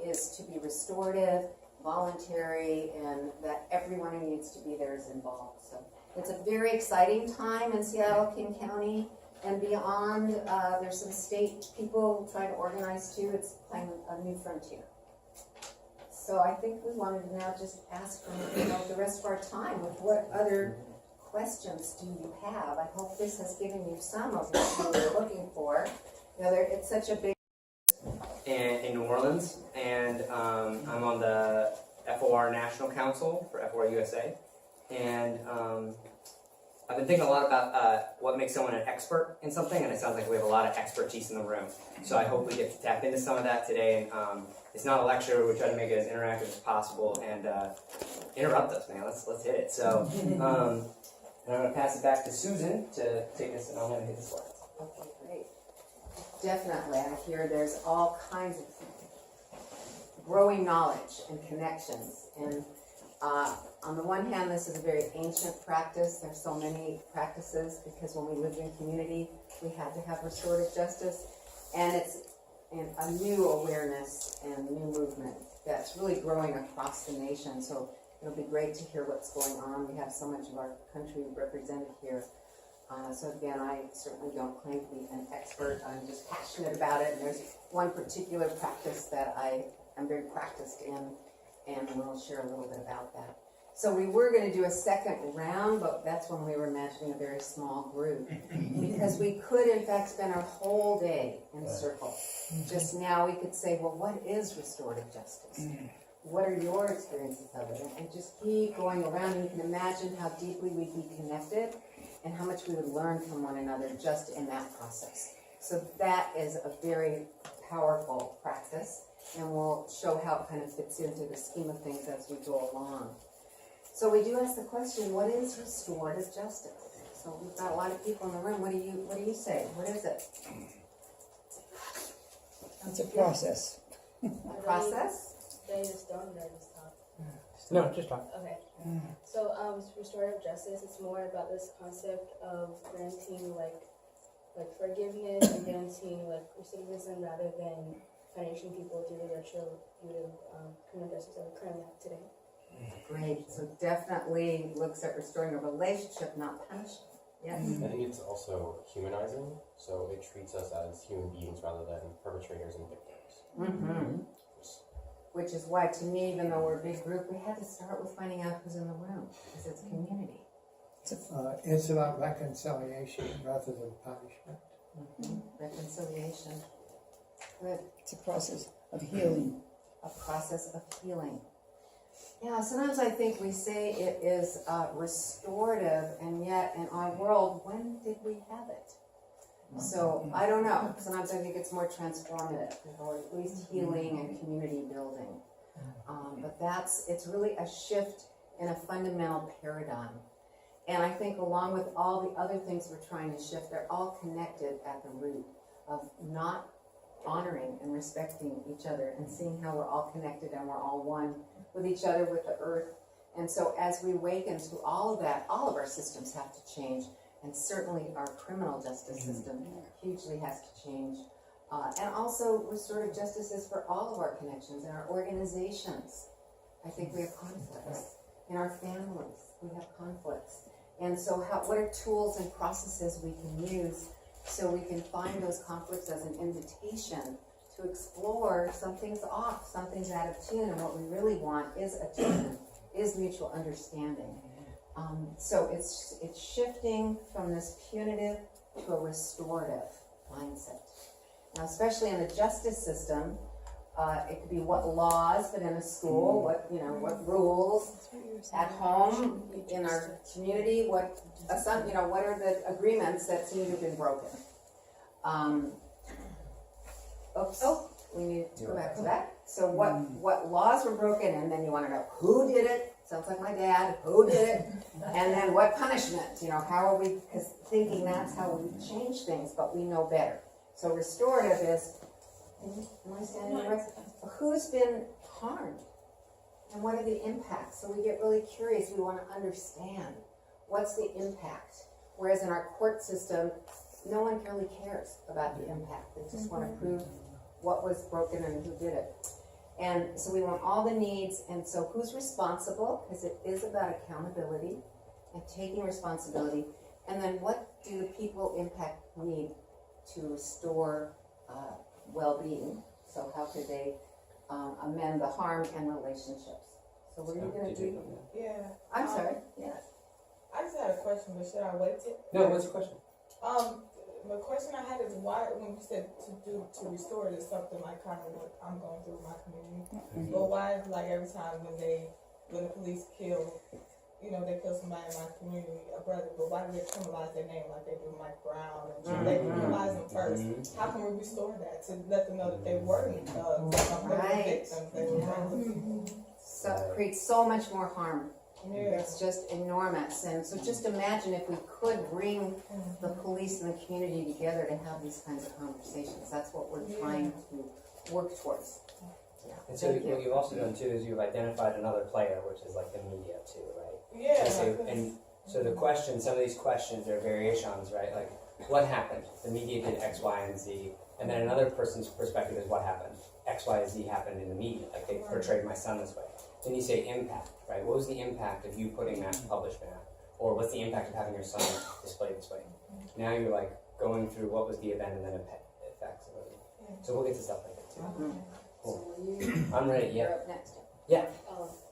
is to be restorative, voluntary, and that everyone who needs to be there is involved. So it's a very exciting time in Seattle, King County, and beyond. There's some state people trying to organize too. It's playing a new frontier. So I think we wanted to now just ask for the rest of our time with what other questions do you have? I hope this has given you some of what you were looking for. You know, it's such a big in New Orleans, and I'm on the FOR National Council for FOR USA, and I've been thinking a lot about what makes someone an expert in something, and it sounds like we have a lot of expertise in the room. So I hope we get to tap into some of that today. And it's not a lecture; we try to make it as interactive as possible, and interrupt us, man. Let's hit it. So and I'm going to pass it back to Susan to take us, and I'm going to hit the slides. Okay, great. Definitely, I hear there's all kinds of growing knowledge and connections. And on the one hand, this is a very ancient practice. There's so many practices because when we lived in community, we had to have restorative justice. And it's a new awareness and new movement that's really growing across the nation. So it'll be great to hear what's going on. We have so much of our country represented here. So again, I certainly don't claim to be an expert. I'm just passionate about it. And there's one particular practice that I'm very practiced in, and we'll share a little bit about that. So we were going to do a second round, but that's when we were imagining a very small group. Because we could, in fact, spend our whole day in a circle. Just now we could say, well, what is restorative justice? What are your experiences of it? And just keep going around, and you can imagine how deeply we'd be connected and how much we would learn from one another just in that process. So that is a very powerful practice, and we'll show how it kind of fits into the scheme of things as we go along. So we do ask the question, what is restorative justice? So we've got a lot of people in the room. What do you say? What is it? It's a process. A process? They just don't know this stuff. No, just talk. Okay. So, restorative justice, it's more about this concept of granting like forgiveness and granting like recidivism rather than punishing people through the retributive criminal justice that we currently have today. Great, so definitely looks at restoring a relationship, not punishment. Yes. I think it's also humanizing, so it treats us as human beings rather than perpetrators and victims. Mm-hmm. Which is why, to me, even though we're a big group, we had to start with finding out who's in the room, because it's community. It's about reconciliation rather than punishment. Mm-hmm. Reconciliation. Good. It's a process of healing. A process of healing. Yeah, sometimes I think we say it is restorative, and yet in our world, when did we have it? So, I don't know. Sometimes I think it's more transformative, or at least healing and community building. But it's really a shift in a fundamental paradigm. And I think along with all the other things we're trying to shift, they're all connected at the root of not honoring and respecting each other and seeing how we're all connected and we're all one with each other, with the earth. And so as we awaken to all of that, all of our systems have to change. And certainly our criminal justice system hugely has to change. And also restorative justice is for all of our connections in our organizations. I think we have conflicts. In our families, we have conflicts. And so what are tools and processes we can use so we can find those conflicts as an invitation to explore something's off, something's out of tune, and what we really want is attunement, is mutual understanding. So it's shifting from this punitive to a restorative mindset. Now, especially in the justice system, it could be what laws, but in a school, what rules, at home, in our community, what are the agreements that seem to have been broken. We need to go back to that. So what laws were broken, and then you want to know who did it. Sounds like my dad. Who did it? And then what punishment? How are we? Because thinking that's how we change things, but we know better. So restorative is, am I standing right? Who's been harmed? And what are the impacts? So we get really curious. We want to understand what's the impact. Whereas in our court system, no one really cares about the impact. They just want to prove what was broken and who did it. And so we want all the needs, and so who's responsible, because it is about accountability and taking responsibility, and then what do the people impact need to restore well-being? So how could they amend the harm and relationships? So what are you going to do? Yeah. I'm sorry, yeah. I just had a question, but should I wait till? No, what's your question? The question I had is why, when you said to restore it, is something like kind of what I'm going through in my community. But why, like every time when the police kill, they kill somebody in my community, a brother, but why do they criminalize their name like they do Mike Brown? And they criminalize them first. How can we restore that to let them know that they weren't thugs, they were victims, they were regular people? So it creates so much more harm. Yeah. It's just enormous. And so just imagine if we could bring the police and the community together to have these kinds of conversations. That's what we're trying to work towards. Yeah. And so what you've also done too is you've identified another player, which is like the media too, right? Yeah. And so the questions, some of these questions are variations, right? Like, what happened? The media did X, Y, and Z. And then another person's perspective is what happened? X, Y, Z happened in the media. Like they portrayed my son this way. Then you say impact, right? What was the impact of you putting that published that? Or what's the impact of having your son displayed this way? Now you're like going through what was the event and then effects of it. So we'll get to stuff like that too. Cool. I'm ready, yeah. You're up next. Yeah.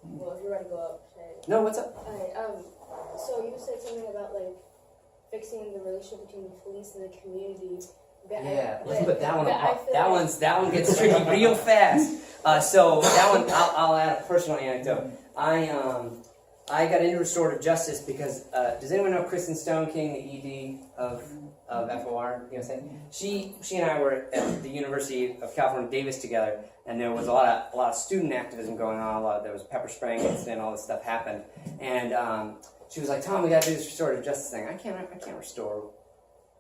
Well, if you're ready to go up, No, what's up? Alright, so you said something about like fixing the relationship between the police and the community. Let's put that one up. That one gets tricky real fast. So that one, I'll add a personal anecdote. I got into restorative justice because does anyone know Kristen Stone King, the ED of FOR? You know what I'm saying? She and I were at the University of California, Davis together, and there was a lot of student activism going on. There was pepper spraying incident, all this stuff happened, and she was like, "Tom, we got to do this restorative justice thing." I can't restore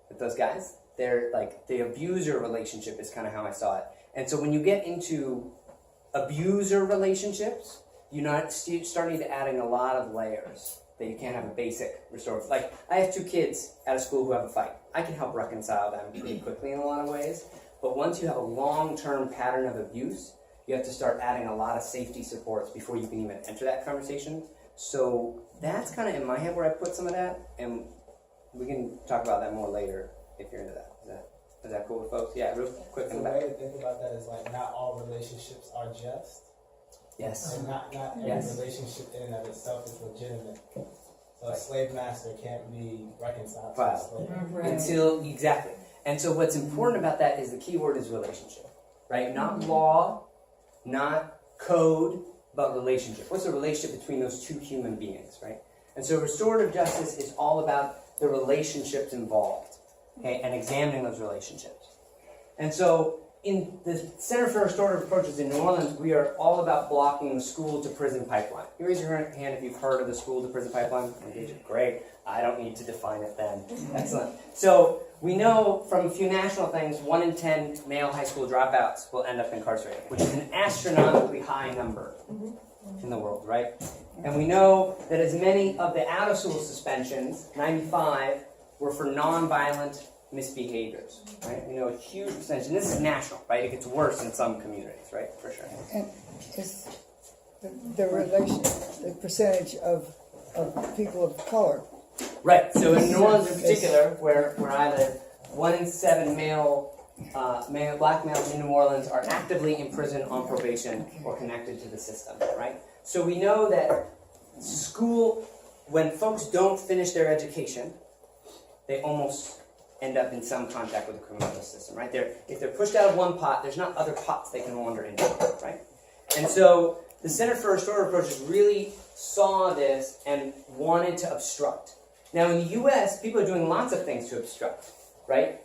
with those guys. They're like the abuser relationship is kind of how I saw it. And so when you get into abuser relationships, start need to adding a lot of layers that you can't have a basic restorative. Like, I have 2 kids at a school who have a fight. I can help reconcile them pretty quickly in a lot of ways, but once you have a long-term pattern of abuse, you have to start adding a lot of safety supports before you can even enter that conversation. So that's kind of in my head where I put some of that, and we can talk about that more later if you're into that. Is that cool with folks? Yeah, real quick in the back. The way to think about that is like not all relationships are just. Yes. And not every relationship in and of itself is legitimate. So a slave master can't be reconciled to a slave. Until, exactly. And so what's important about that is the key word is relationship, right? Not law, not code, but relationship. What's the relationship between those 2 human beings, right? And so restorative justice is all about the relationships involved, okay, and examining those relationships. And so in the Center for Restorative Approaches in New Orleans, we are all about blocking the school-to-prison pipeline. You raise your hand if you've heard of the school-to-prison pipeline. Great. I don't need to define it then. Excellent. So we know from a few national things, 1 in 10 male high school dropouts will end up incarcerated, which is an astronomically high number in the world, right? And we know that as many of the out-of-school suspensions, 95, were for non-violent misbehaviors, right? We know a huge percentage, and this is national, right? It gets worse in some communities, right? For sure. And is the percentage of people of color. Right. So in New Orleans in particular, where I live, 1 in 7 black males in New Orleans are actively in prison on probation or connected to the system, right? So we know that school, when folks don't finish their education, they almost end up in some contact with the criminal justice system, right? If they're pushed out of one pot, there's not other pots they can wander into, right? And so the Center for Restorative Approaches really saw this and wanted to obstruct. Now in the U.S., people are doing lots of things to obstruct, right?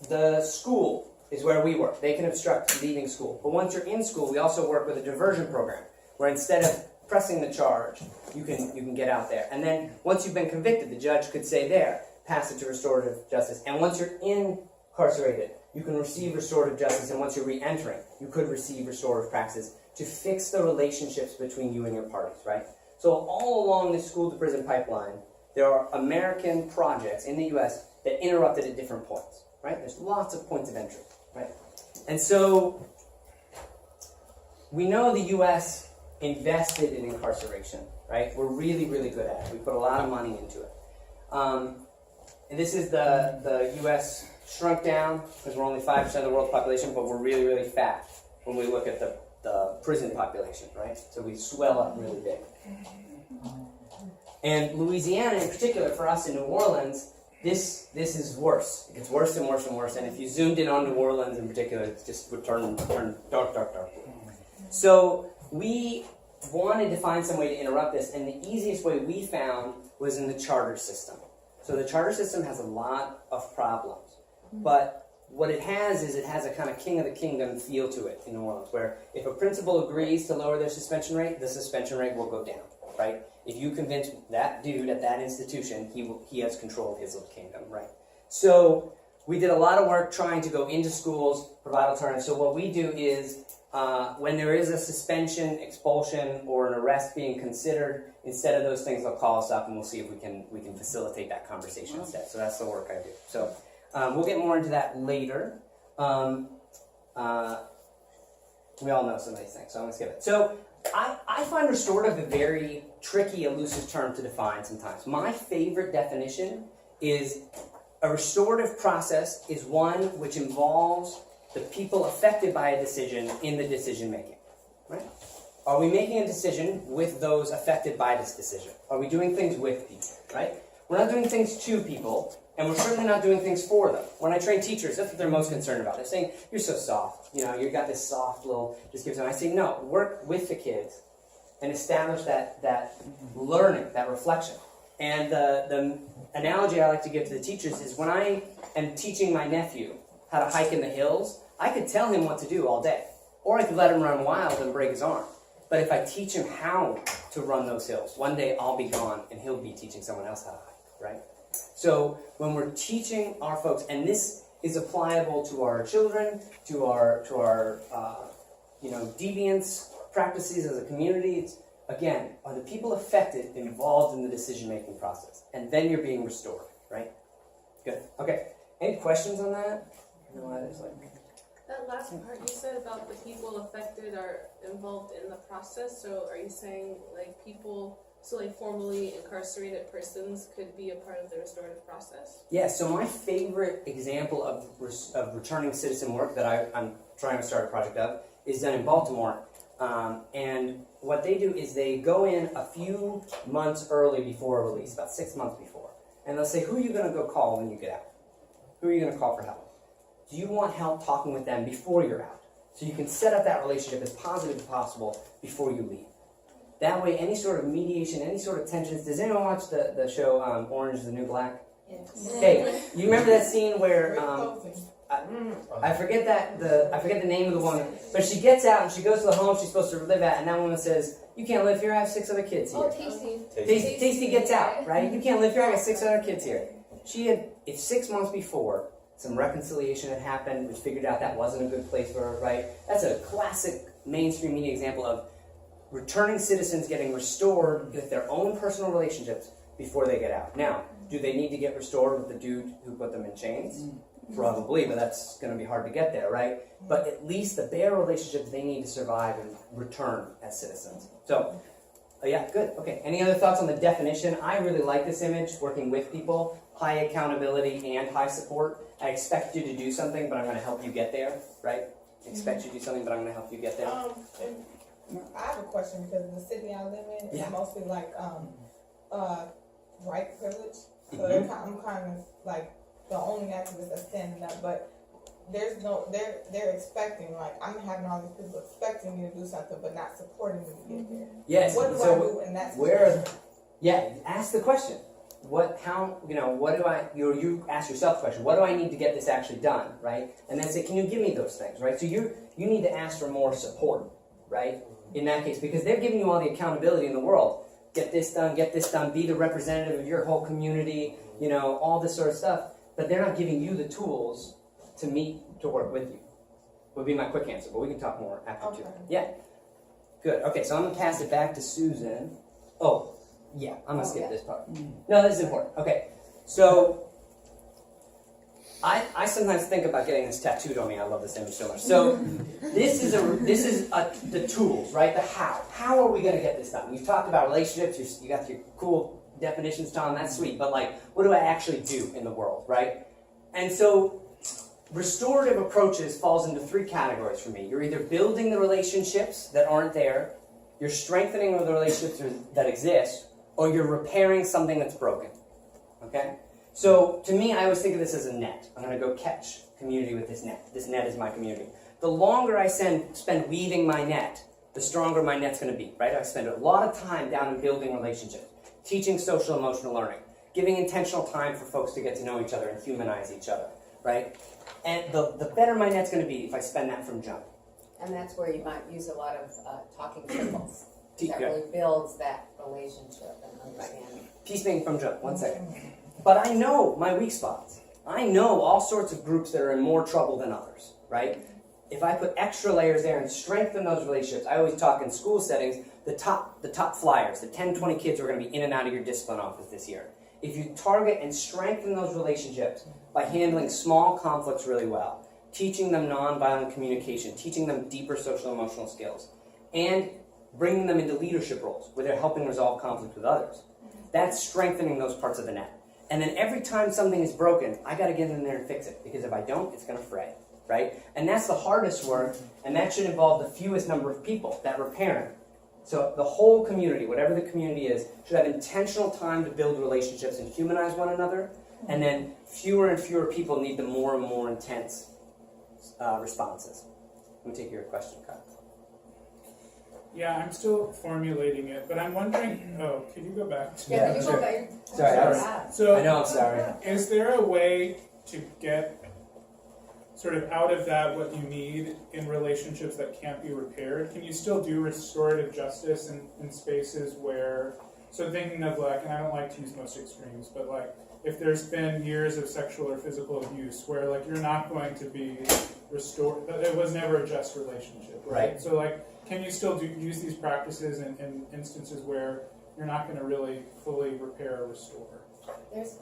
The school is where we work. They can obstruct leaving school. But once you're in school, we also work with a diversion program, where instead of pressing the charge, you can get out there. And then once you've been convicted, the judge could say there, pass it to restorative justice. And once you're incarcerated, you can receive restorative justice. And once you're re-entering, you could receive restorative practice to fix the relationships between you and your parties, right? So all along the school-to-prison pipeline, there are American projects in the U.S. that interrupted at different points, right? There's lots of points of entry, right? And so we know the U.S. invested in incarceration, right? We're really, really good at it. We put a lot of money into it. And this is the U.S. shrunk down, because we're only 5% of the world's population, but we're really, really fat when we look at the prison population, right? So we swell up really big. And Louisiana, in particular, for us in New Orleans, this is worse. It gets worse and worse and worse. And if you zoomed in on New Orleans in particular, it's just would turn dark, dark, dark. So we wanted to find some way to interrupt this, and the easiest way we found was in the charter system. So the charter system has a lot of problems, but what it has is it has a kind of king of the kingdom feel to it in New Orleans, where if a principal agrees to lower their suspension rate, the suspension rate will go down, right? If you convince that dude at that institution, he has control of his little kingdom, right? So we did a lot of work trying to go into schools, provide alternatives. So what we do is when there is a suspension, expulsion, or an arrest being considered, instead of those things, they'll call us up and we'll see if we can facilitate that conversation instead. So that's the work I do. So we'll get more into that later. We all know some of these things, so I'm going to skip it. So I find restorative a very tricky, elusive term to define sometimes. My favorite definition is a restorative process is one which involves the people affected by a decision in the decision making, right? Are we making a decision with those affected by this decision? Are we doing things with people, right? We're not doing things to people, and we're certainly not doing things for them. When I train teachers, that's what they're most concerned about. They're saying, you're so soft, you've got this soft little, just give them. I say, no, work with the kids and establish that learning, that reflection. And the analogy I like to give to the teachers is when I am teaching my nephew how to hike in the hills, I could tell him what to do all day. Or I could let him run wild and break his arm. But if I teach him how to run those hills, one day I'll be gone and he'll be teaching someone else how to hike, right? So when we're teaching our folks, and this is applicable to our children, to our deviance practices as a community, again, are the people affected involved in the decision-making process? And then you're being restored, right? Good. Okay. Any questions on that? No, that is like... That last part you said about the people affected are involved in the process, so are you saying like people, so like formerly incarcerated persons could be a part of the restorative process? Yeah, so my favorite example of returning citizen work that I'm trying to start a project of is done in Baltimore. And what they do is they go in a few months early before a release, about 6 months before, and they'll say, who are you going to go call when you get out? Who are you going to call for help? Do you want help talking with them before you're out? So you can set up that relationship as positive as possible before you leave. That way, any sort of mediation, any sort of tensions. Does anyone watch the show Orange is the New Black? Yes. Okay, you remember that scene where I forget the name of the woman, but she gets out and she goes to the home she's supposed to live at, and that woman says, "You can't live here. I have 6 other kids here." Oh, Tasty. Tasty gets out, right? You can't live here. I got 6 other kids here. She had, if 6 months before, some reconciliation had happened, we figured out that wasn't a good place for her, right? That's a classic mainstream media example of returning citizens getting restored with their own personal relationships before they get out. Now, do they need to get restored with the dude who put them in chains? Probably, but that's going to be hard to get there, right? But at least the bare relationships they need to survive and return as citizens. So, yeah, good. Okay, any other thoughts on the definition? I really like this image, working with people, high accountability and high support. I expect you to do something, but I'm going to help you get there, right? Expect you to do something, but I'm going to help you get there. I have a question because the city I live in is mostly like white privilege. So I'm kind of like the only activist that's standing up, but there's no, they're expecting, like, I'm having all these people expecting me to do something, but not supporting me to get there. Yes. What do I do in that situation? Ask the question. What do I, you ask yourself the question, what do I need to get this actually done, right? And then say, can you give me those things, right? So you need to ask for more support, right? In that case, because they're giving you all the accountability in the world. Get this done, be the representative of your whole community, all this sort of stuff. But they're not giving you the tools to work with you. Would be my quick answer, but we can talk more after too. Yeah. Good. Okay, so I'm going to pass it back to Susan. Oh, yeah, I'm going to skip this part. No, this is important. Okay, so I sometimes think about getting this tattooed on me. I love this image so much. So this is the tools, right? The how. How are we going to get this done? You've talked about relationships. You got your cool definitions, Tom. That's sweet. But like, what do I actually do in the world, right? And so restorative approaches falls into 3 categories for me. You're either building the relationships that aren't there, you're strengthening the relationships that exist, or you're repairing something that's broken. Okay? So to me, I always think of this as a net. I'm going to go catch community with this net. This net is my community. The longer I spend weaving my net, the stronger my net's going to be, right? I spend a lot of time down in building relationships, teaching social emotional learning, giving intentional time for folks to get to know each other and humanize each other, right? And the better my net's going to be if I spend that from jump. And that's where you might use a lot of talking circles. That Yeah. really builds that relationship and understanding. Peacemaking from jump, 1 second. But I know my weak spots. I know all sorts of groups that are in more trouble than others, right? If I put extra layers there and strengthen those relationships, I always talk in school settings, the top flyers, the 10, 20 kids who are going to be in and out of your discipline office this year. If you target and strengthen those relationships by handling small conflicts really well, teaching them nonviolent communication, teaching them deeper social emotional skills, and bringing them into leadership roles where they're helping resolve conflict with others, that's strengthening those parts of the net. And then every time something is broken, I got to get in there and fix it, because if I don't, it's going to fray, right? And that's the hardest work, and that should involve the fewest number of people, that repairing. So the whole community, whatever the community is, should have intentional time to build relationships and humanize one another, and then fewer and fewer people need the more and more intense responses. Let me take your question, Kyle. Yeah, I'm still formulating it, but I'm wondering. Oh, could you go back? Yeah, can you go back? Sorry, I know, I'm sorry. Is there a way to get sort of out of that what you need in relationships that can't be repaired? Can you still do restorative justice in spaces where, so thinking of like, and I don't like to use most extremes, but like if there's been years of sexual or physical abuse where like you're not going to be restore, it was never a just relationship, right? Right. So like, can you still use these practices in instances where you're not gonna really fully repair or restore? There's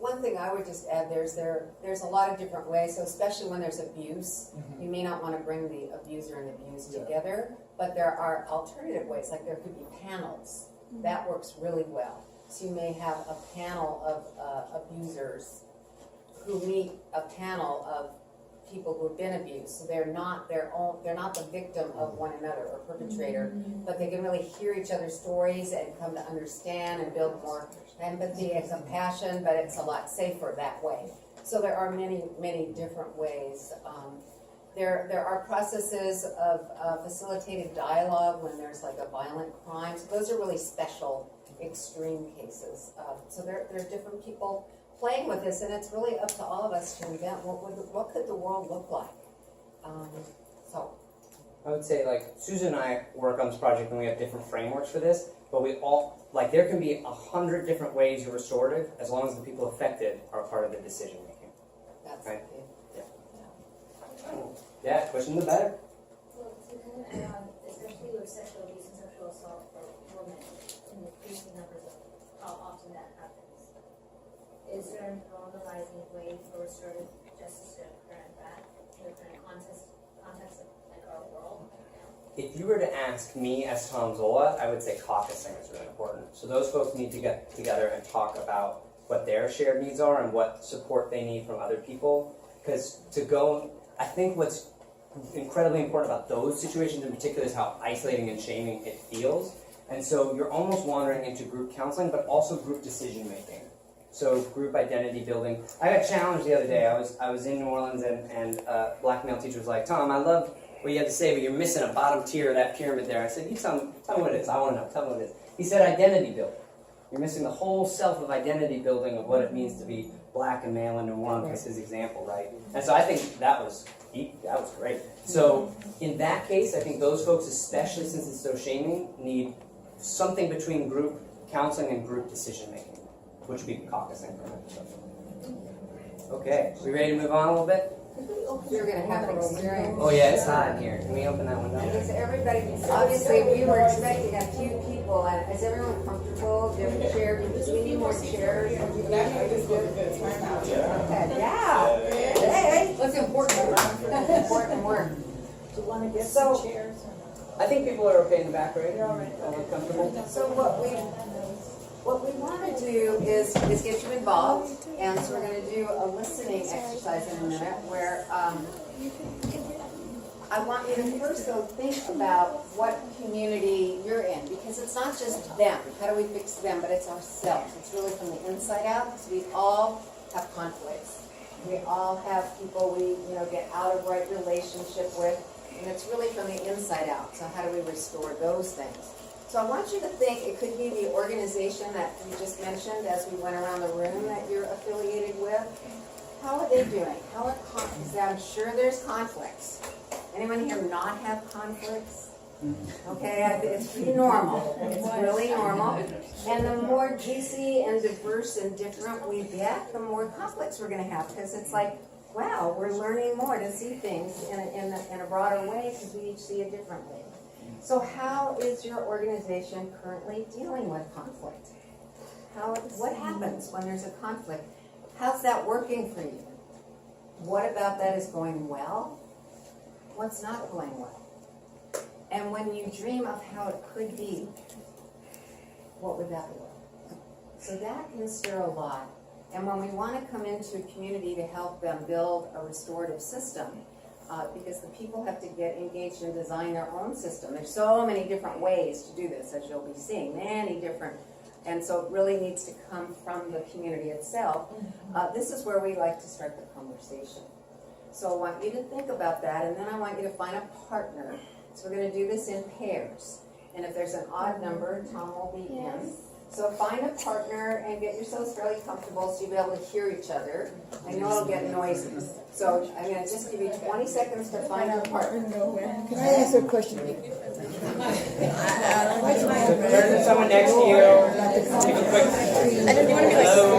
one thing I would just add, there's a lot of different ways, so especially when there's abuse, you may not want to bring the abuser and abused together, but there are alternative ways, like there could be panels. That works really well. So you may have a panel of abusers who meet a panel of people who have been abused. So they're not the victim of one another or perpetrator, but they can really hear each other's stories and come to understand and build more empathy and compassion, but it's a lot safer that way. So there are many, many different ways. There are processes of facilitated dialogue when there's like a violent crime. So those are really special, extreme cases. So there are different people playing with this, and it's really up to all of us to invent what could the world look like. So I would say, like, Susan and I work on this project and we have different frameworks for this, but we all, like, there can be 100 different ways you're restorative as long as the people affected are part of the decision making. That's right. Yeah. Yeah, question in the back. Well, to kind of add on, especially with sexual abuse and sexual assault for women, in the increasing numbers of how often that happens, is there a normalizing way for restorative justice to occur in that, in the current context of like our world? If you were to ask me as Tom Zolot, I would say caucusing is really important. So those folks need to get together and talk about what their shared needs are and what support they need from other people. Because I think what's incredibly important about those situations in particular is how isolating and shaming it feels. And so you're almost wandering into group counseling, but also group decision making. So group identity building. I got challenged the other day. I was in New Orleans and a black male teacher was like, Tom, I love what you have to say, but you're missing a bottom tier of that pyramid there. I said, you tell me what it is. I want to know. Tell me what it is. He said identity building. You're missing the whole self of identity building of what it means to be black and male in New Orleans. That's his example, right? And so I think that was great. So in that case, I think those folks, especially since it's so shaming, need something between group counseling and group decision making, which would be caucusing. Okay, we ready to move on a little bit? You're going to have an experience. Oh yeah, it's hot in here. Can we open that window? Because everybody, obviously, we were expecting a few people, and is everyone comfortable? Do you have a chair? Do we need more chairs? Yeah. Hey, that's important work. Important work. Do you want to get So- some chairs? I think people are okay in the back, right? They're all right. Comfortable. So what we want to do is get you involved, and so we're going to do a listening exercise in a minute where I want you to first though think about what community you're in, because it's not just them. How do we fix them? But it's ourselves. It's really from the inside out, because we all have conflicts. We all have people we get out of right relationship with, and it's really from the inside out. So how do we restore those things? So I want you to think, it could be the organization that we just mentioned as we went around the room that you're affiliated with. How are they doing? How are conflicts? I'm sure there's conflicts. Anyone here not have conflicts? Okay, it's pretty normal. It's really normal. And the more juicy and diverse and different we get, the more conflicts we're going to have, because it's like, wow, we're learning more to see things in a broader way because we each see it differently. So how is your organization currently dealing with conflict? What happens when there's a conflict? How's that working for you? What about that is going well? What's not going well? And when you dream of how it could be, what would that be like? So that can stir a lot. And when we want to come into a community to help them build a restorative system, because the people have to get engaged and design their own system. There's so many different ways to do this, as you'll be seeing, many different, and so it really needs to come from the community itself. This is where we like to start the conversation. So I want you to think about that, and then I want you to find a partner. So we're going to do this in pairs, and if there's an odd number, Tom will be in. So find a partner and get yourselves fairly comfortable so you'll be able to hear each other. I know it'll get noisy. So I'm gonna just give you 20 seconds to find your partner. Can I ask a question? Turn to someone next to you. Take a quick. Hello.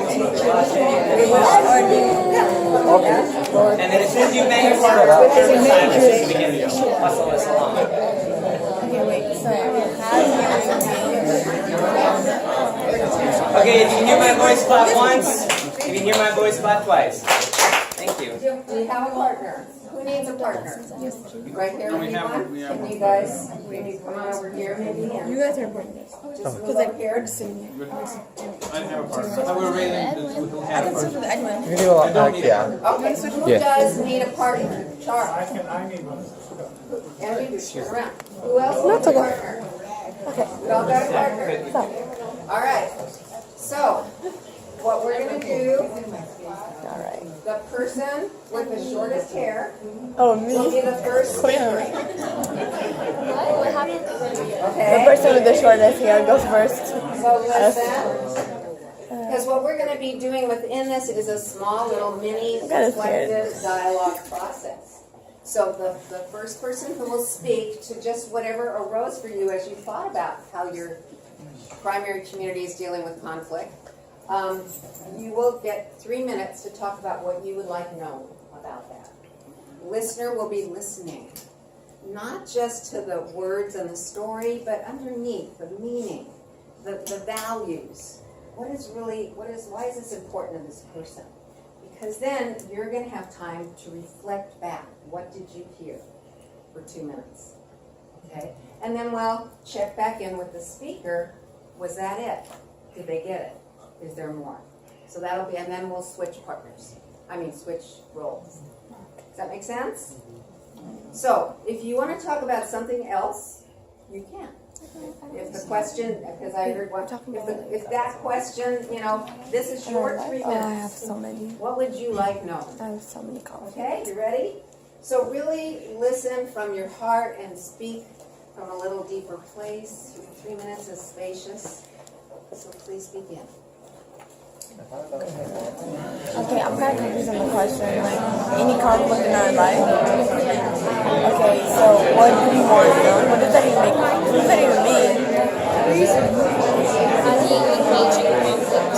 And then as soon as you bang your partner, turn to silence and begin to hustle us along. Okay, if you can hear my voice, clap once. If you can hear my voice, clap twice. Thank you. Do you have a partner? Who needs a partner? Right here, anyone? Can you guys, maybe come on over here, maybe? And You guys are important. just move up here. I have a partner. I will rate who I has can a switch with anyone. You can do a lot, yeah. Okay, who does need a partner? Charles. I need one. And you turn around. Who else needs a partner? Okay. We all got a partner? All right. So, what we're gonna do, the person with the shortest hair Oh, will be the first speaker. What happened? Okay? The person with the shortest hair goes first. So listen, because what we're going to be doing within this is a small little mini kinda scared. reflective dialogue process. So the first person who will speak to just whatever arose for you as you thought about how your primary community is dealing with conflict, you will get 3 minutes to talk about what you would like known about that. Listener will be listening, not just to the words and the story, but underneath the meaning, the values. Why is this important to this person? Because then you're going to have time to reflect back. What did you hear for 2 minutes? Okay? And then we'll check back in with the speaker. Was that it? Did they get it? Is there more? So that'll be, and then we'll switch partners. Switch roles. Does that make sense? So, if you want to talk about something else, you can. If the question, because I heard one, if that question, this is your 3 minutes. Oh, I have so many. What would you like known? I have so many comments. Okay, you ready? So really listen from your heart and speak from a little deeper place. 3 minutes is spacious. So please begin. Okay, I'm kind of confused on the question. Like, any conflict in our life? Okay, so what do you want to know? What does that even make? What does that even mean?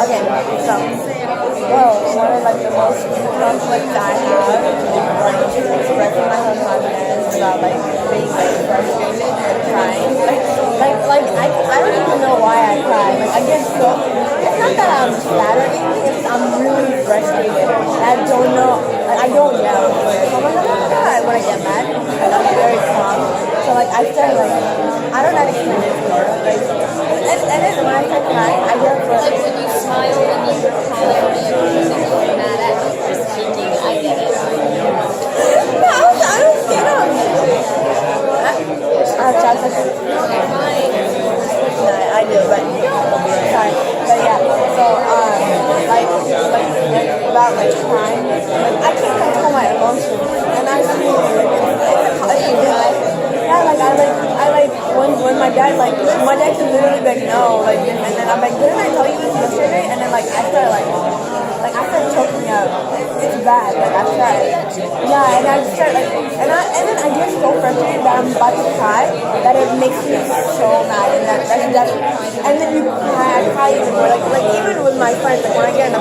Okay, so, well, one of the most conflicts I have is expressing my happiness about being frustrated and crying. I don't even know why I cry. I get so. It's not that I'm sad or anything. It's I'm really frustrated. I don't know. I don't yell. I'm like, oh my god, when I get mad, I'm very calm. So I start I don't know how to explain it. And then when I start crying, I get for when you smile and you cry or you're mad at just speaking. I get it. No, I don't get it. I have chocolate. No, I do, but sorry. But yeah, so about crying, I can't control my emotions, and I feel when my dad can literally no, and then I'm didn't I tell you this yesterday? And then I start choking up. It's bad. I start, yeah, and I start and then I get so frustrated that I'm about to cry that it makes me so mad, and and then I cry even more. Even with my friends, when I got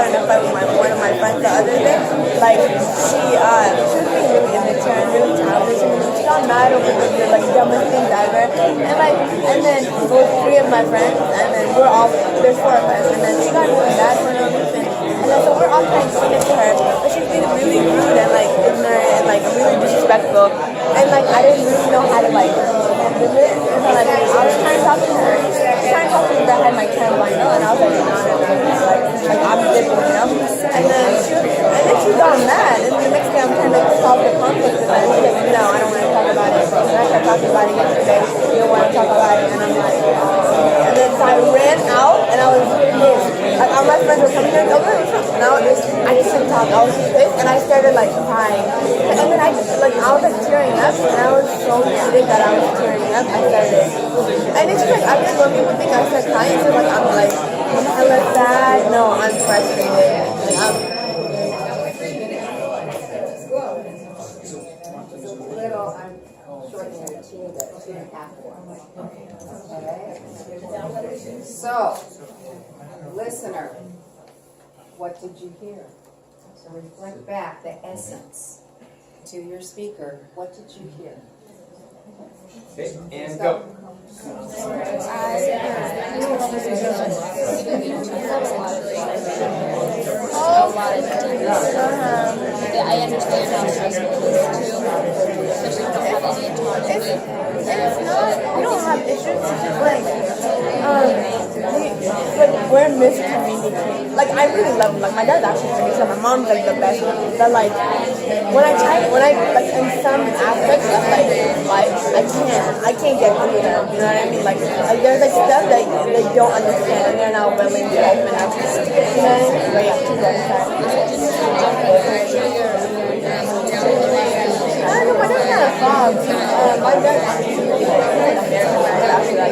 in a fight with one of my friends the other day, she was being really immature and really childish, and she got mad over the dumbest things ever, and then with 3 of my friends, and then there's 4 of us, and then she got really mad for no reason, and then so we're all trying to stick to her, but she's being really rude and ignorant and really disrespectful, and I didn't really know how to handle it, and so I was trying to talk to her, but I had my camera on, and I was no, I'm different, and then she got mad, and the next day I'm trying to solve the conflict with her, and she's like, no, I don't want to talk about it, and I started talking about it yesterday, you don't want to talk about it, and I'm and then so I ran out, and I was pissed, all my friends were coming here, and I just couldn't talk, I was pissed, and I started crying, and then I was tearing up, and I was so heated that I was tearing up. I started, and it's like I just when people think I start crying, so like I'm hella sad. No, I'm frustrated. Like, I'm shortening it to 2.5 Okay. So, listener, what did you hear? So reflect back the essence to your speaker. What did you hear? Okay, and go. I understand how stressful it is too, especially when you don't have any autonomy. it's not. We don't have issues. We're miscommunicating. Like I really love him. Like my dad's actually pretty good. My mom's like the best. But like when I like in some aspects of like life, I can't get through them. You know what I mean? Like there's like stuff that they don't understand and they're not willing to open up to. You know what I mean? But yeah, keep going. I don't know. My dad's not a frog. My dad actually after that.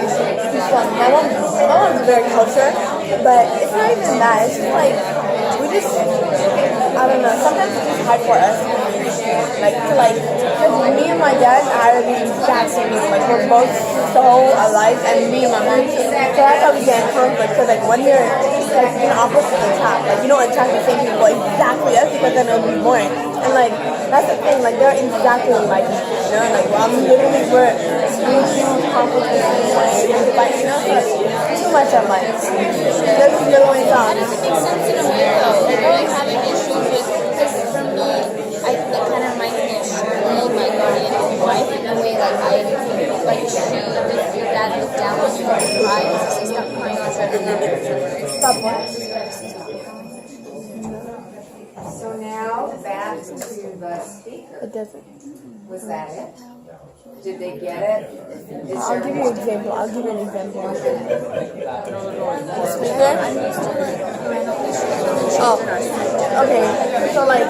He's fun. My mom's very kosher, but it's not even that. It's just like we just I don't know. Sometimes it's just hard for us because me and my dad are the exact same. Like we're both so alike, and me and my mom. So that's how we get in conflict. Because like when you're like in opposite attract, like you don't attract the same people exactly us because then it'll be boring. And like that's the thing. Like they're exactly like you know. Like we're huge conflict in the way, but you know, so too much of like there's these little ways off. That doesn't make sense in a way though. Like really having issues with, because for me, it kind of reminds me of Shirley, my guardian wife, in a way like I like if your dad looked down on you and cried, say stop crying, I'll try to Stop what? So now back to the speaker. It doesn't. Was that it? Did they get it? I'll give you an example. Oh, okay. So like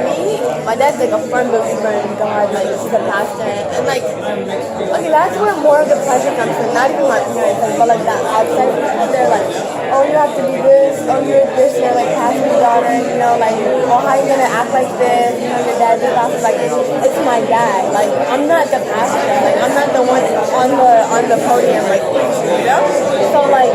me, my dad's like a firm believer in God. Like he's a pastor, and like okay, that's where more of the pressure comes from. Not even my parents, like, but like that outside people. They're like, oh, you have to be this. Oh, you're this. You're like pastor's daughter. You know, like, oh, how you gonna act like this? You know, your dad's a pastor. Like it's my dad. Like I'm not the pastor. Like I'm not the one on the podium like preaching. You know. So like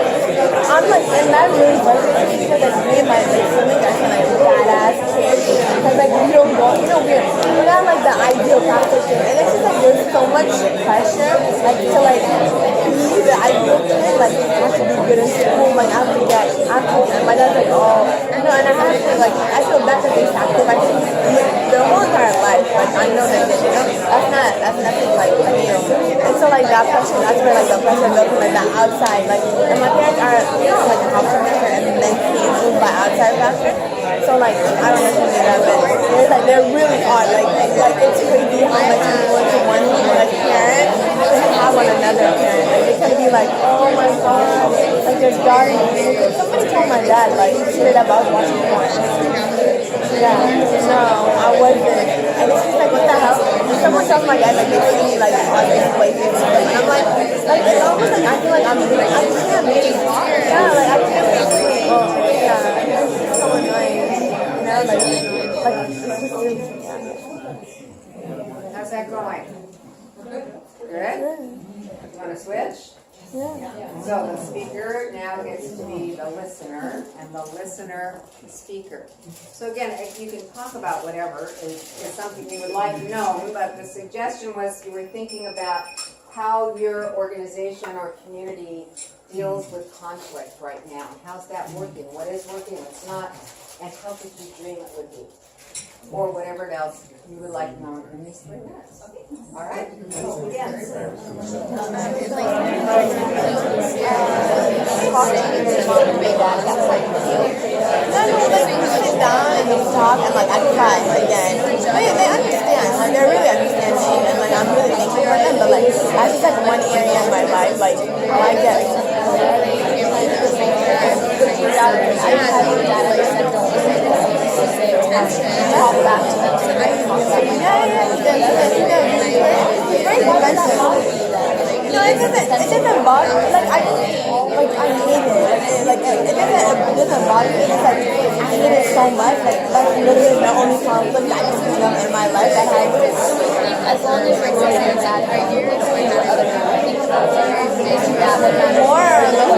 I'm like, and that really frustrates me because like me and my siblings are kind of like badass kids. Because like we don't go, you know, we're not like the ideal pastor kid. And it's just like there's so much pressure like to like be the ideal kid. Like I have to be good in school. Like I have to get active. And my dad's like, oh, you know, and I have to like I feel bad that they sacrifice their whole entire life. Like I know they did. You know, that's nothing like you know. And so like that pressure, that's where like the pressure goes from like the outside. Like and my parents are like a house pastor and then being moved by outside pastor. So like I don't know if that, but there's like they're really hard. Like it's crazy how much influence one like parent can have on another parent. Like they can be like, oh my god, like their daughter. Somebody told my dad like straight up I was watching porn. Yeah, no, I wasn't. And it's just like what the hell? Someone tells my dad like they see me like on this place and stuff, and I'm like it's almost like I feel like I can't be. Yeah, like I can't be. Oh yeah, it's so annoying. You know, like it's just really How's that going? Good? You want to switch? Yeah. So the speaker now gets to be the listener, and the listener the speaker. So again, if you can talk about whatever is something you would like known, but the suggestion was you were thinking about how your organization or community deals with conflict right now. How's that working? What is working? What's not? And how could you dream it would be? Or whatever else you would like known in these 3 minutes. Okay. All right. So again. Sit down and they talk and like I cry again. They understand, like they're really understanding and like I'm really thankful for them. But like that's just like one area in my life, like I get. Talk back to them. doesn't bother me. Like I hate it. It doesn't bother me. It's like I hate it so much. Like that's literally the only conflict I can think of in my life that has. As long as you're saying that, what other people think about you, that would matter. More or less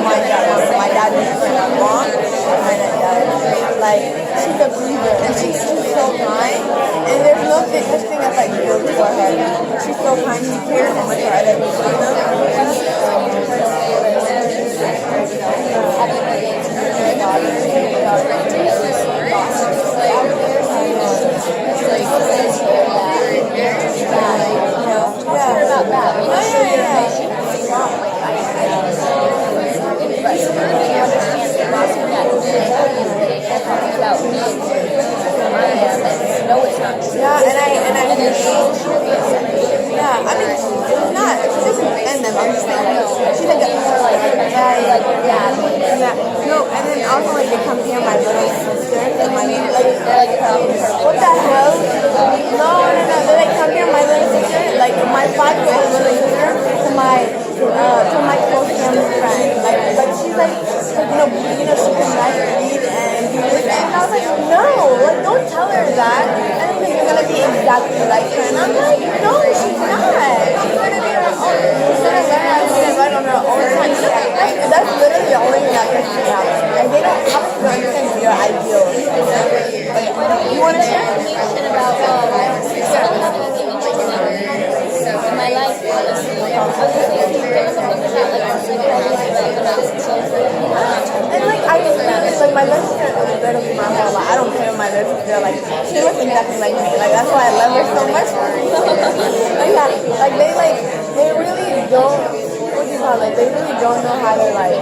my dad did something wrong, and it does. Like she's a believer and she's so kind, and there's no such thing as like guilt for her. She's so kind. She cares so much for other No, and then also like they compare my little sister and my what the hell? No, they like compare my little sister, like my 5-year-old little sister to my close family friend. Like she's like she can write, read, and do this, and I was like, no, like don't tell her that. I don't think you're gonna be exactly like her. And I'm like, no, she's not. She's gonna be her own. She's gonna learn how to read and write on her own time. That's literally the only thing that makes me happy. And they don't have to understand your ideals. You want to share information about in my life, honestly. And like I just like my little sister is literally my whole life. I don't care if my little sister like she looks exactly like me. Like that's why I love her so much. Like yeah, like they really don't. What do you call it? They really don't know how to like